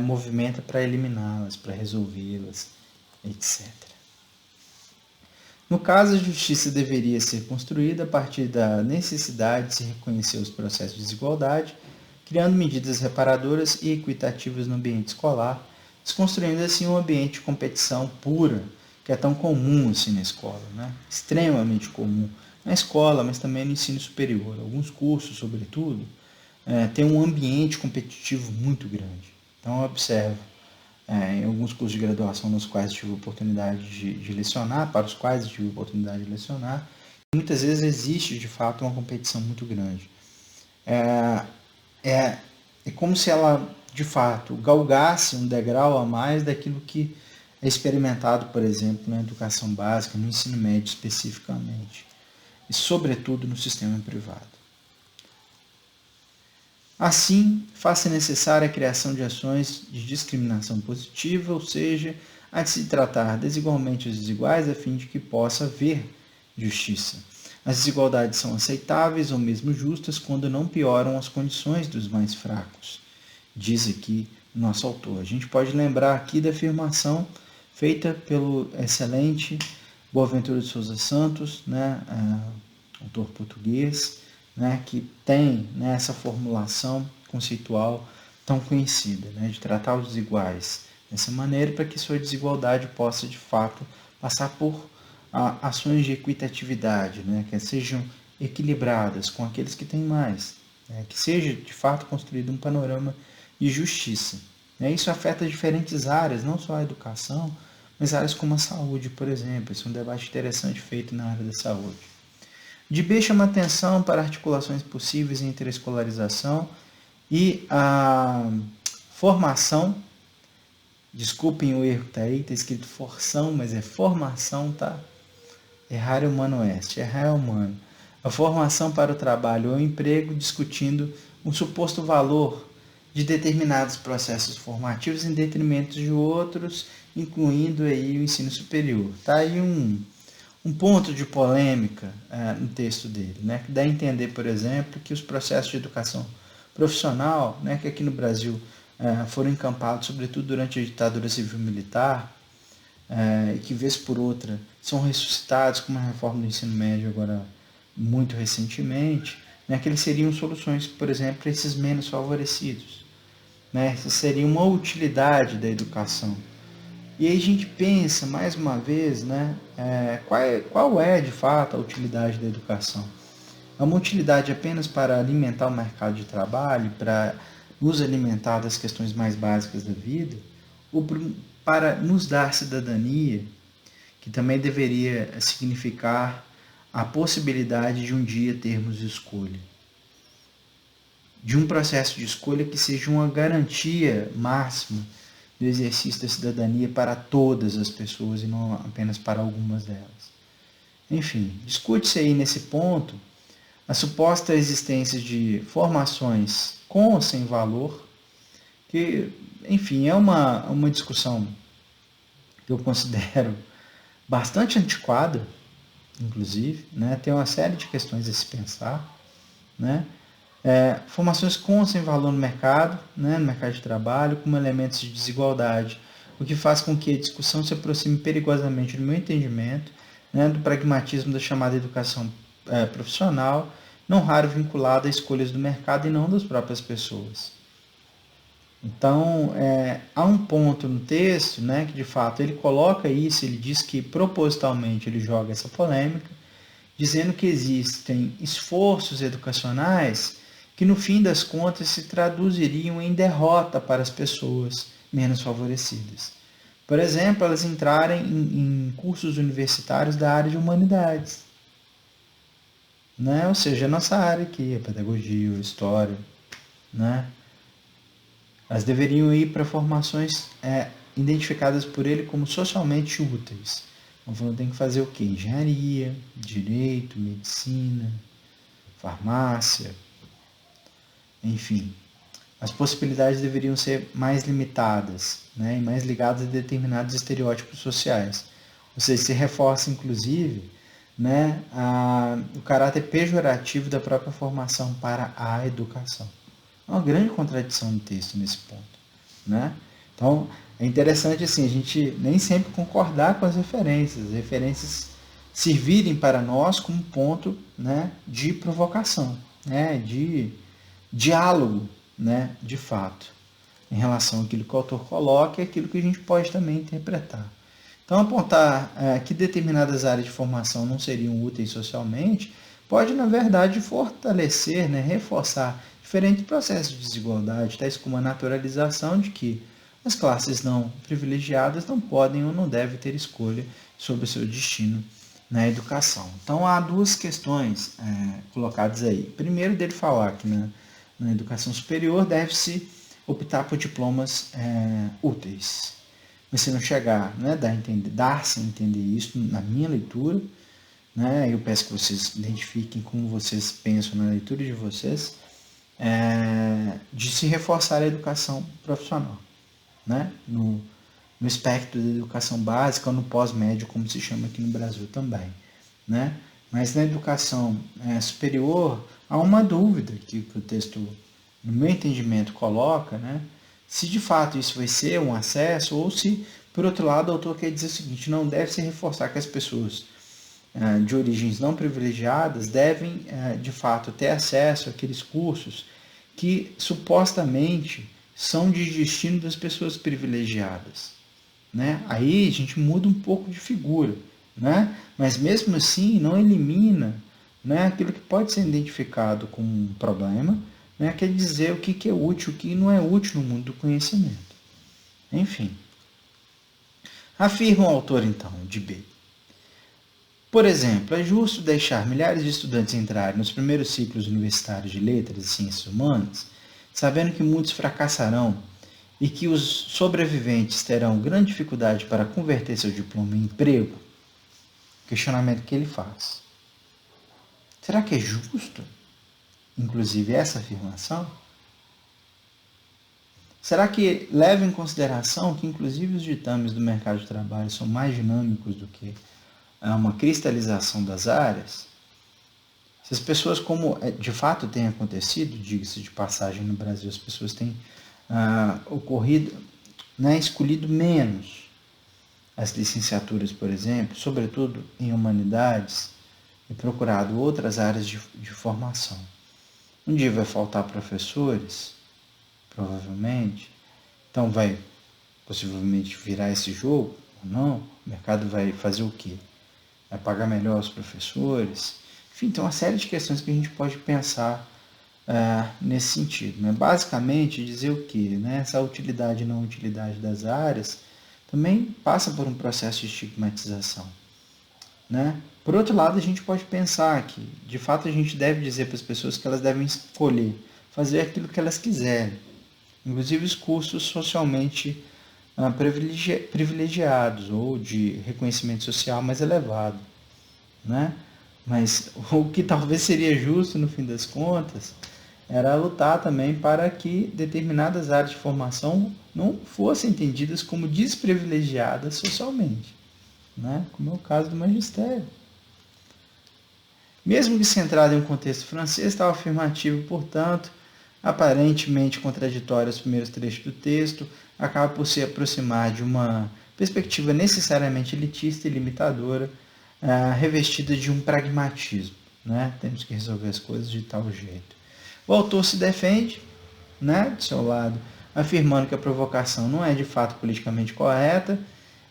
movimenta para eliminá-las, para resolvê-las, etc. No caso, a justiça deveria ser construída a partir da necessidade de se reconhecer os processos de desigualdade, criando medidas reparadoras e equitativas no ambiente escolar, desconstruindo assim um ambiente de competição pura, que é tão comum assim na escola, extremamente comum na escola, mas também no ensino superior. Alguns cursos, sobretudo, tem um ambiente competitivo muito grande. Então, eu observo em alguns cursos de graduação nos quais tive a oportunidade de lecionar, para os quais tive a oportunidade de lecionar, muitas vezes existe, de fato, uma competição muito grande. É como se ela, de fato, galgasse um degrau a mais daquilo que é experimentado, por exemplo, na educação básica, no ensino médio especificamente, e sobretudo no sistema privado. Assim, faz-se necessária a criação de ações de discriminação positiva, ou seja, a de se tratar desigualmente os desiguais a fim de que possa haver justiça. As desigualdades são aceitáveis ou mesmo justas quando não pioram as condições dos mais fracos, diz aqui o nosso autor. A gente pode lembrar aqui da afirmação feita pelo excelente Boaventura de Souza Santos, autor português, que tem essa formulação conceitual tão conhecida, de tratar os desiguais dessa maneira para que sua desigualdade possa, de fato, passar por ações de equitatividade, que sejam equilibradas com aqueles que têm mais, que seja, de fato, construído um panorama de justiça. Isso afeta diferentes áreas, não só a educação, mas áreas como a saúde, por exemplo. Esse é um debate interessante feito na área da saúde. De B chama atenção para articulações possíveis entre a escolarização e a formação. Desculpem o erro, está escrito forção, mas é formação, tá? Errar humano est, errar é humano. A formação para o trabalho ou emprego, discutindo um suposto valor de determinados processos formativos em detrimento de outros, incluindo aí o ensino superior. Está aí um ponto de polêmica no texto dele, que dá a entender, por exemplo, que os processos de educação profissional, que aqui no Brasil foram encampados, sobretudo durante a ditadura civil-militar, e que, vez por outra, são ressuscitados com uma reforma do ensino médio agora muito recentemente, que eles seriam soluções, por exemplo, para esses menos favorecidos. Essa seria uma utilidade da educação. E aí a gente pensa, mais uma vez, qual é de fato a utilidade da educação? É uma utilidade apenas para alimentar o mercado de trabalho, para nos alimentar das questões mais básicas da vida, ou para nos dar cidadania, que também deveria significar a possibilidade de um dia termos escolha? De um processo de escolha que seja uma garantia máxima do exercício da cidadania para todas as pessoas e não apenas para algumas delas. Enfim, discute-se aí nesse ponto a suposta existência de formações com ou sem valor, que, enfim, é uma discussão que eu considero bastante antiquada, inclusive, né? Tem uma série de questões a se pensar, né? Formações com ou sem valor no mercado, né? No mercado de trabalho, como elementos de desigualdade, o que faz com que a discussão se aproxime perigosamente, no meu entendimento, né? Do pragmatismo da chamada educação profissional, não raro vinculada a escolhas do mercado e não das próprias pessoas. Então, há um ponto no texto, né, que de fato ele coloca isso, ele diz que propositalmente ele joga essa polêmica, dizendo que existem esforços educacionais que no fim das contas se traduziriam em derrota para as pessoas menos favorecidas. Por exemplo, elas entrarem em cursos universitários da área de humanidades, né? Ou seja, a nossa área aqui, a pedagogia, a história, né? Elas deveriam ir para formações identificadas por ele como socialmente úteis. Então, tem que fazer o quê? Engenharia, direito, medicina, farmácia, enfim. As possibilidades deveriam ser mais limitadas, né, e mais ligadas a determinados estereótipos sociais. Ou seja, se reforça, inclusive, né, o caráter pejorativo da própria formação para a educação. É uma grande contradição no texto nesse ponto, né? Então, é interessante assim, a gente nem sempre concordar com as referências servirem para nós como ponto, né, de provocação, né, de diálogo, né, de fato, em relação àquilo que o autor coloca e aquilo que a gente pode também interpretar. Então, apontar que determinadas áreas de formação não seriam úteis socialmente pode, na verdade, fortalecer, né, reforçar diferentes processos de desigualdade, tais como a naturalização de que as classes não privilegiadas não podem ou não devem ter escolha sobre o seu destino na educação. Então, há duas questões colocadas aí. Primeiro, dele falar que na educação superior deve-se optar por diplomas úteis. Mas se não chegar, né, dar-se a entender isso na minha leitura, né, eu peço que vocês identifiquem como vocês pensam na leitura de vocês, de se reforçar a educação profissional, né, no espectro da educação básica ou no pós-médio, como se chama aqui no Brasil também, né? Mas na educação superior, há uma dúvida que o texto, no meu entendimento, coloca, né? Se de fato isso vai ser um acesso ou se, por outro lado, o autor quer dizer o seguinte, não deve se reforçar que as pessoas de origens não privilegiadas devem, de fato, ter acesso àqueles cursos que supostamente são de destino das pessoas privilegiadas, né? Aí a gente muda um pouco de figura, né? Mas mesmo assim não elimina, né, aquilo que pode ser identificado como um problema, né? Quer dizer o que é útil, o que não é útil no mundo do conhecimento. Enfim. Afirma o autor, então, de B. Por exemplo, é justo deixar milhares de estudantes entrarem nos primeiros ciclos universitários de letras e ciências humanas, sabendo que muitos fracassarão e que os sobreviventes terão grande dificuldade para converter seu diploma em emprego? Questionamento que ele faz. Será que é justo, inclusive, essa afirmação? Será que leva em consideração que, inclusive, os ditames do mercado de trabalho são mais dinâmicos do que uma cristalização das áreas? Se as pessoas, como de fato tem acontecido, diga-se de passagem no Brasil, as pessoas têm escolhido menos as licenciaturas, por exemplo, sobretudo em humanidades, e procurado outras áreas de formação. Um dia vai faltar professores, provavelmente, então vai possivelmente virar esse jogo, ou não, o mercado vai fazer o quê? Vai pagar melhor os professores? Enfim, tem uma série de questões que a gente pode pensar nesse sentido. Né? Basicamente, dizer o quê? Né? Essa utilidade e não utilidade das áreas também passa por um processo de estigmatização. Né? Por outro lado, a gente pode pensar que, de fato, a gente deve dizer para as pessoas que elas devem escolher fazer aquilo que elas quiserem, inclusive os cursos socialmente privilegiados ou de reconhecimento social mais elevado, né? Mas o que talvez seria justo, no fim das contas, era lutar também para que determinadas áreas de formação não fossem entendidas como desprivilegiadas socialmente, né? Como é o caso do magistério. Mesmo que centrado em um contexto francês, tal afirmativo, portanto, aparentemente contraditório aos primeiros trechos do texto, acaba por se aproximar de uma perspectiva necessariamente elitista e limitadora, revestida de um pragmatismo, né? Temos que resolver as coisas de tal jeito. O autor se defende, né, do seu lado, afirmando que a provocação não é de fato politicamente correta,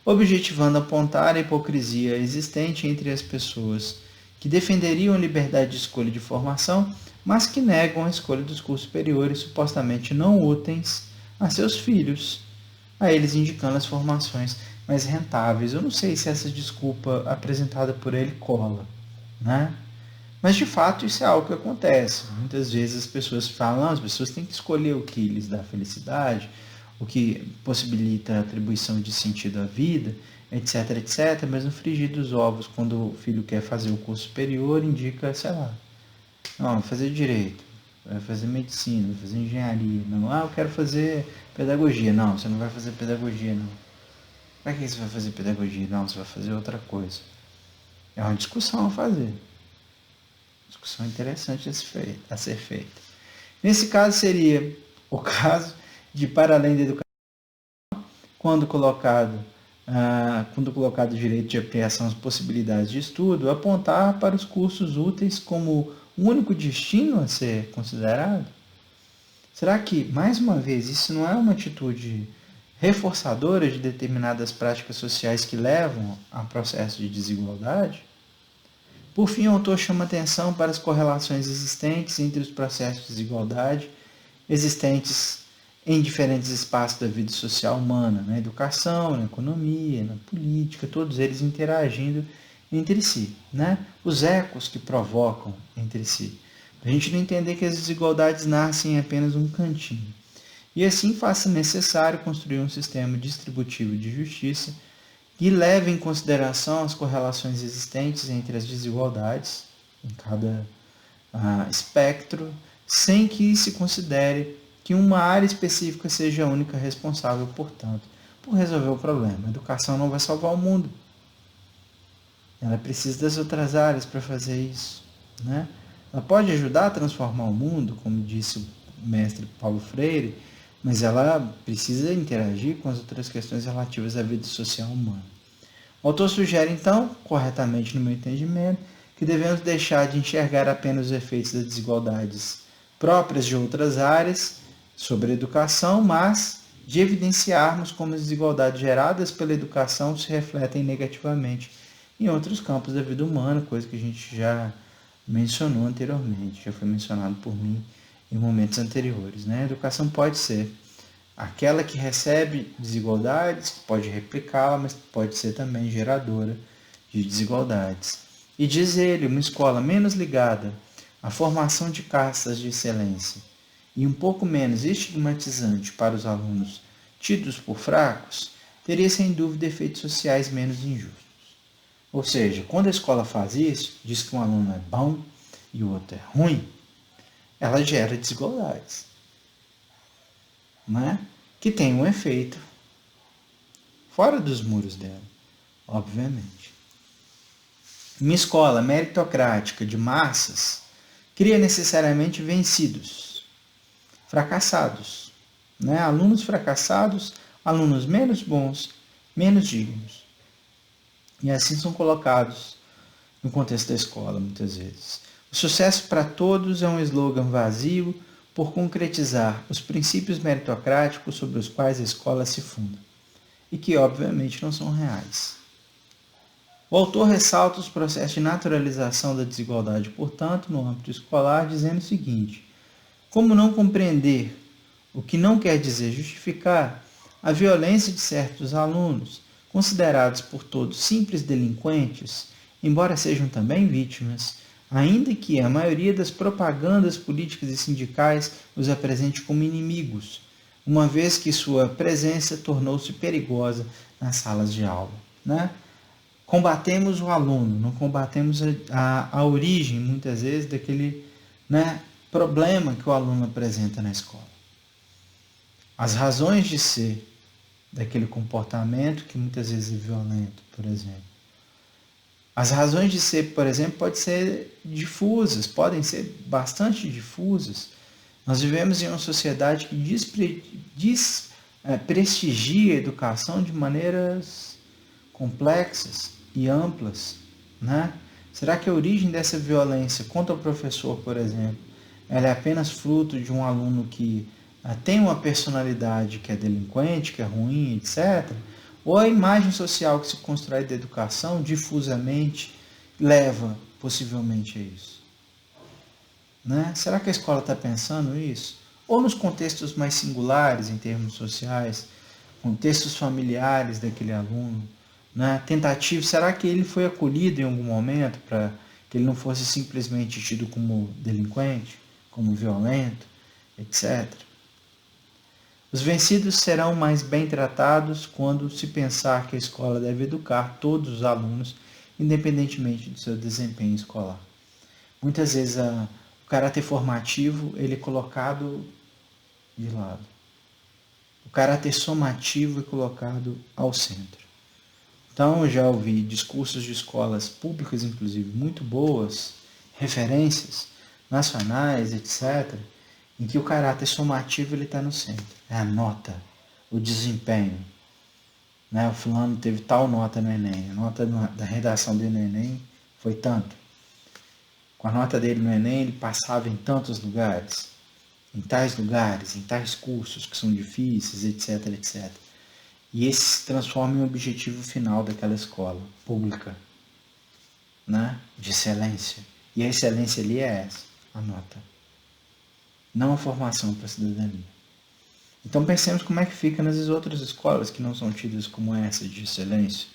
objetivando apontar a hipocrisia existente entre as pessoas que defenderiam a liberdade de escolha de formação, mas que negam a escolha dos cursos superiores supostamente não úteis a seus filhos, a eles indicando as formações mais rentáveis. Eu não sei se essa desculpa apresentada por ele cola, né? Mas de fato isso é algo que acontece. Muitas vezes as pessoas falam, as pessoas têm que escolher o que lhes dá felicidade, o que possibilita a atribuição de sentido à vida, etc, etc. Mas no frigir dos ovos, quando o filho quer fazer o curso superior, indica, sei lá, não, vai fazer direito, vai fazer medicina, vai fazer engenharia. Não, eu quero fazer pedagogia. Não, você não vai fazer pedagogia, não. Para que você vai fazer pedagogia? Não, você vai fazer outra coisa. É uma discussão a fazer. Discussão interessante a ser feita. Nesse caso seria o caso de, para além da educação, quando colocado o direito de ampliação das possibilidades de estudo, apontar para os cursos úteis como o único destino a ser considerado? Será que, mais uma vez, isso não é uma atitude reforçadora de determinadas práticas sociais que levam a processo de desigualdade? Por fim, o autor chama atenção para as correlações existentes entre os processos de desigualdade existentes em diferentes espaços da vida social humana, na educação, na economia, na política, todos eles interagindo entre si, né? Os ecos que provocam entre si. Para a gente não entender que as desigualdades nascem em apenas um cantinho. E assim faça necessário construir um sistema distributivo de justiça que leve em consideração as correlações existentes entre as desigualdades em cada espectro, sem que se considere que uma área específica seja a única responsável, portanto, por resolver o problema. A educação não vai salvar o mundo. Ela precisa das outras áreas para fazer isso, né? Ela pode ajudar a transformar o mundo, como disse o mestre Paulo Freire, mas ela precisa interagir com as outras questões relativas à vida social humana. O autor sugere, então, corretamente no meu entendimento, que devemos deixar de enxergar apenas os efeitos das desigualdades próprias de outras áreas sobre a educação, mas de evidenciarmos como as desigualdades geradas pela educação se refletem negativamente em outros campos da vida humana, coisa que a gente já mencionou anteriormente, já foi mencionado por mim em momentos anteriores, né? A educação pode ser aquela que recebe desigualdades, que pode replicá-la, mas pode ser também geradora de desigualdades. E diz ele, uma escola menos ligada à formação de castas de excelência e um pouco menos estigmatizante para os alunos tidos por fracos, teria sem dúvida efeitos sociais menos injustos. Ou seja, quando a escola faz isso, diz que um aluno é bom e o outro é ruim, ela gera desigualdades, né? Que tem um efeito fora dos muros dela, obviamente. Uma escola meritocrática de massas cria necessariamente vencidos, fracassados, né? Alunos fracassados, alunos menos bons, menos dignos. E assim são colocados no contexto da escola, muitas vezes. O sucesso para todos é um slogan vazio por concretizar os princípios meritocráticos sobre os quais a escola se funda, e que obviamente não são reais. O autor ressalta os processos de naturalização da desigualdade, portanto, no âmbito escolar, dizendo o seguinte: como não compreender, o que não quer dizer justificar, a violência de certos alunos, considerados por todos simples delinquentes, embora sejam também vítimas, ainda que a maioria das propagandas políticas e sindicais os apresente como inimigos, uma vez que sua presença tornou-se perigosa nas salas de aula, né? combatemos o aluno, não combatemos a origem, muitas vezes, daquele, né, problema que o aluno apresenta na escola. As razões de ser daquele comportamento que muitas vezes é violento, por exemplo. As razões de ser, por exemplo, podem ser difusas, podem ser bastante difusas. Nós vivemos em uma sociedade que prestigia a educação de maneiras complexas e amplas, né? Será que a origem dessa violência contra o professor, por exemplo, ela é apenas fruto de um aluno que tem uma personalidade que é delinquente, que é ruim, etc., ou a imagem social que se constrói da educação difusamente leva possivelmente a isso? Né? Será que a escola está pensando isso? Ou nos contextos mais singulares, em termos sociais, contextos familiares daquele aluno, né? Tentativa, será que ele foi acolhido em algum momento para que ele não fosse simplesmente tido como delinquente, como violento, etc. Os vencidos serão mais bem tratados quando se pensar que a escola deve educar todos os alunos, independentemente do seu desempenho escolar. Muitas vezes o caráter formativo ele é colocado de lado. O caráter somativo é colocado ao centro. Então, eu já ouvi discursos de escolas públicas, inclusive, muito boas, referências nacionais, etc., em que o caráter somativo está no centro. É a nota, o desempenho. Né? O fulano teve tal nota no Enem, a nota da redação dele no Enem foi tanto. Com a nota dele no Enem, ele passava em tantos lugares, em tais cursos que são difíceis, etc., etc. E esse se transforma em um objetivo final daquela escola pública, né? De excelência. E a excelência ali é essa, a nota. Não a formação para a cidadania. Então pensemos como é que fica nas outras escolas que não são tidas como essa de excelência.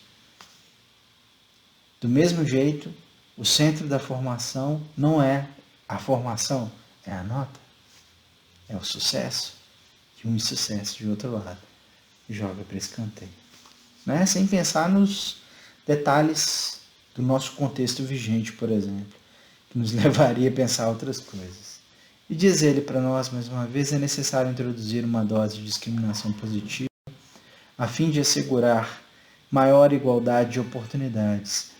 Do mesmo jeito, o centro da formação não é a formação, é a nota. É o sucesso de um insucesso de outro lado. Joga para escanteio. Né? Sem pensar nos detalhes do nosso contexto vigente, por exemplo, que nos levaria a pensar outras coisas. E diz ele para nós, mais uma vez, é necessário introduzir uma dose de discriminação positiva a fim de assegurar maior igualdade de oportunidades.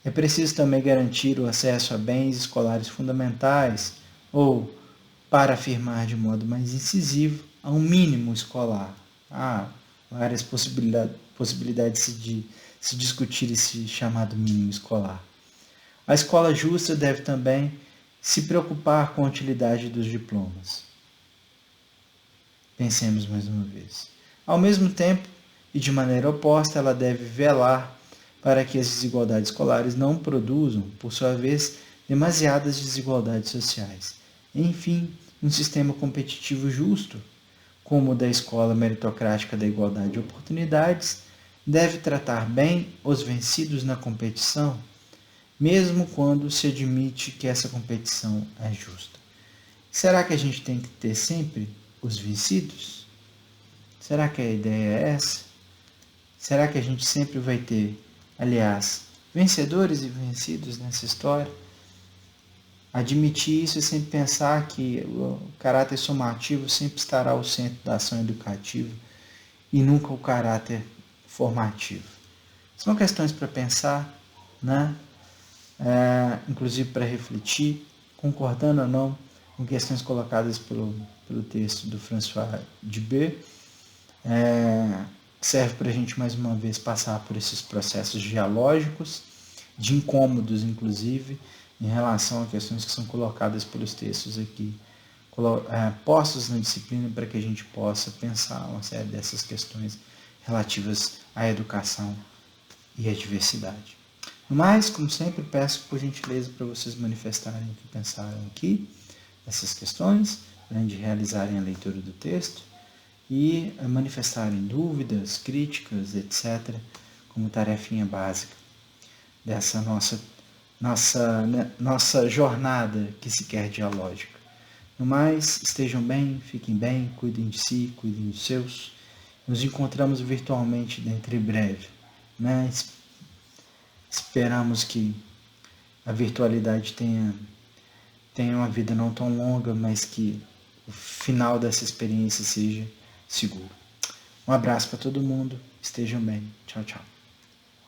É preciso também garantir o acesso a bens escolares fundamentais ou, para afirmar de modo mais incisivo, a um mínimo escolar. Há várias possibilidades de se discutir esse chamado mínimo escolar. A escola justa deve também se preocupar com a utilidade dos diplomas. Pensemos mais uma vez. Ao mesmo tempo, e de maneira oposta, ela deve velar para que as desigualdades escolares não produzam, por sua vez, demasiadas desigualdades sociais. Enfim, um sistema competitivo justo, como o da escola meritocrática da igualdade de oportunidades, deve tratar bem os vencidos na competição, mesmo quando se admite que essa competição é justa. Será que a gente tem que ter sempre os vencidos? Será que a ideia é essa? Será que a gente sempre vai ter, aliás, vencedores e vencidos nessa história? Admitir isso é sempre pensar que o caráter somativo sempre estará ao centro da ação educativa e nunca o caráter formativo. São questões para pensar, né? Inclusive para refletir, concordando ou não com questões colocadas pelo texto do François Dubé. Serve para a gente mais uma vez passar por esses processos dialógicos, de incômodos inclusive, em relação a questões que são colocadas pelos textos aqui, postos na disciplina para que a gente possa pensar uma série dessas questões relativas à educação e à diversidade. No mais, como sempre, peço por gentileza para vocês manifestarem o que pensaram aqui, essas questões, além de realizarem a leitura do texto e manifestarem dúvidas, críticas, etc., como tarefinha básica dessa nossa jornada que se quer dialógica. No mais, estejam bem, fiquem bem, cuidem de si, cuidem dos seus. Nos encontramos virtualmente dentro em breve, né? Esperamos que a virtualidade tenha uma vida não tão longa, mas que o final dessa experiência seja seguro. Um abraço para todo mundo. Estejam bem. Tchau, tchau.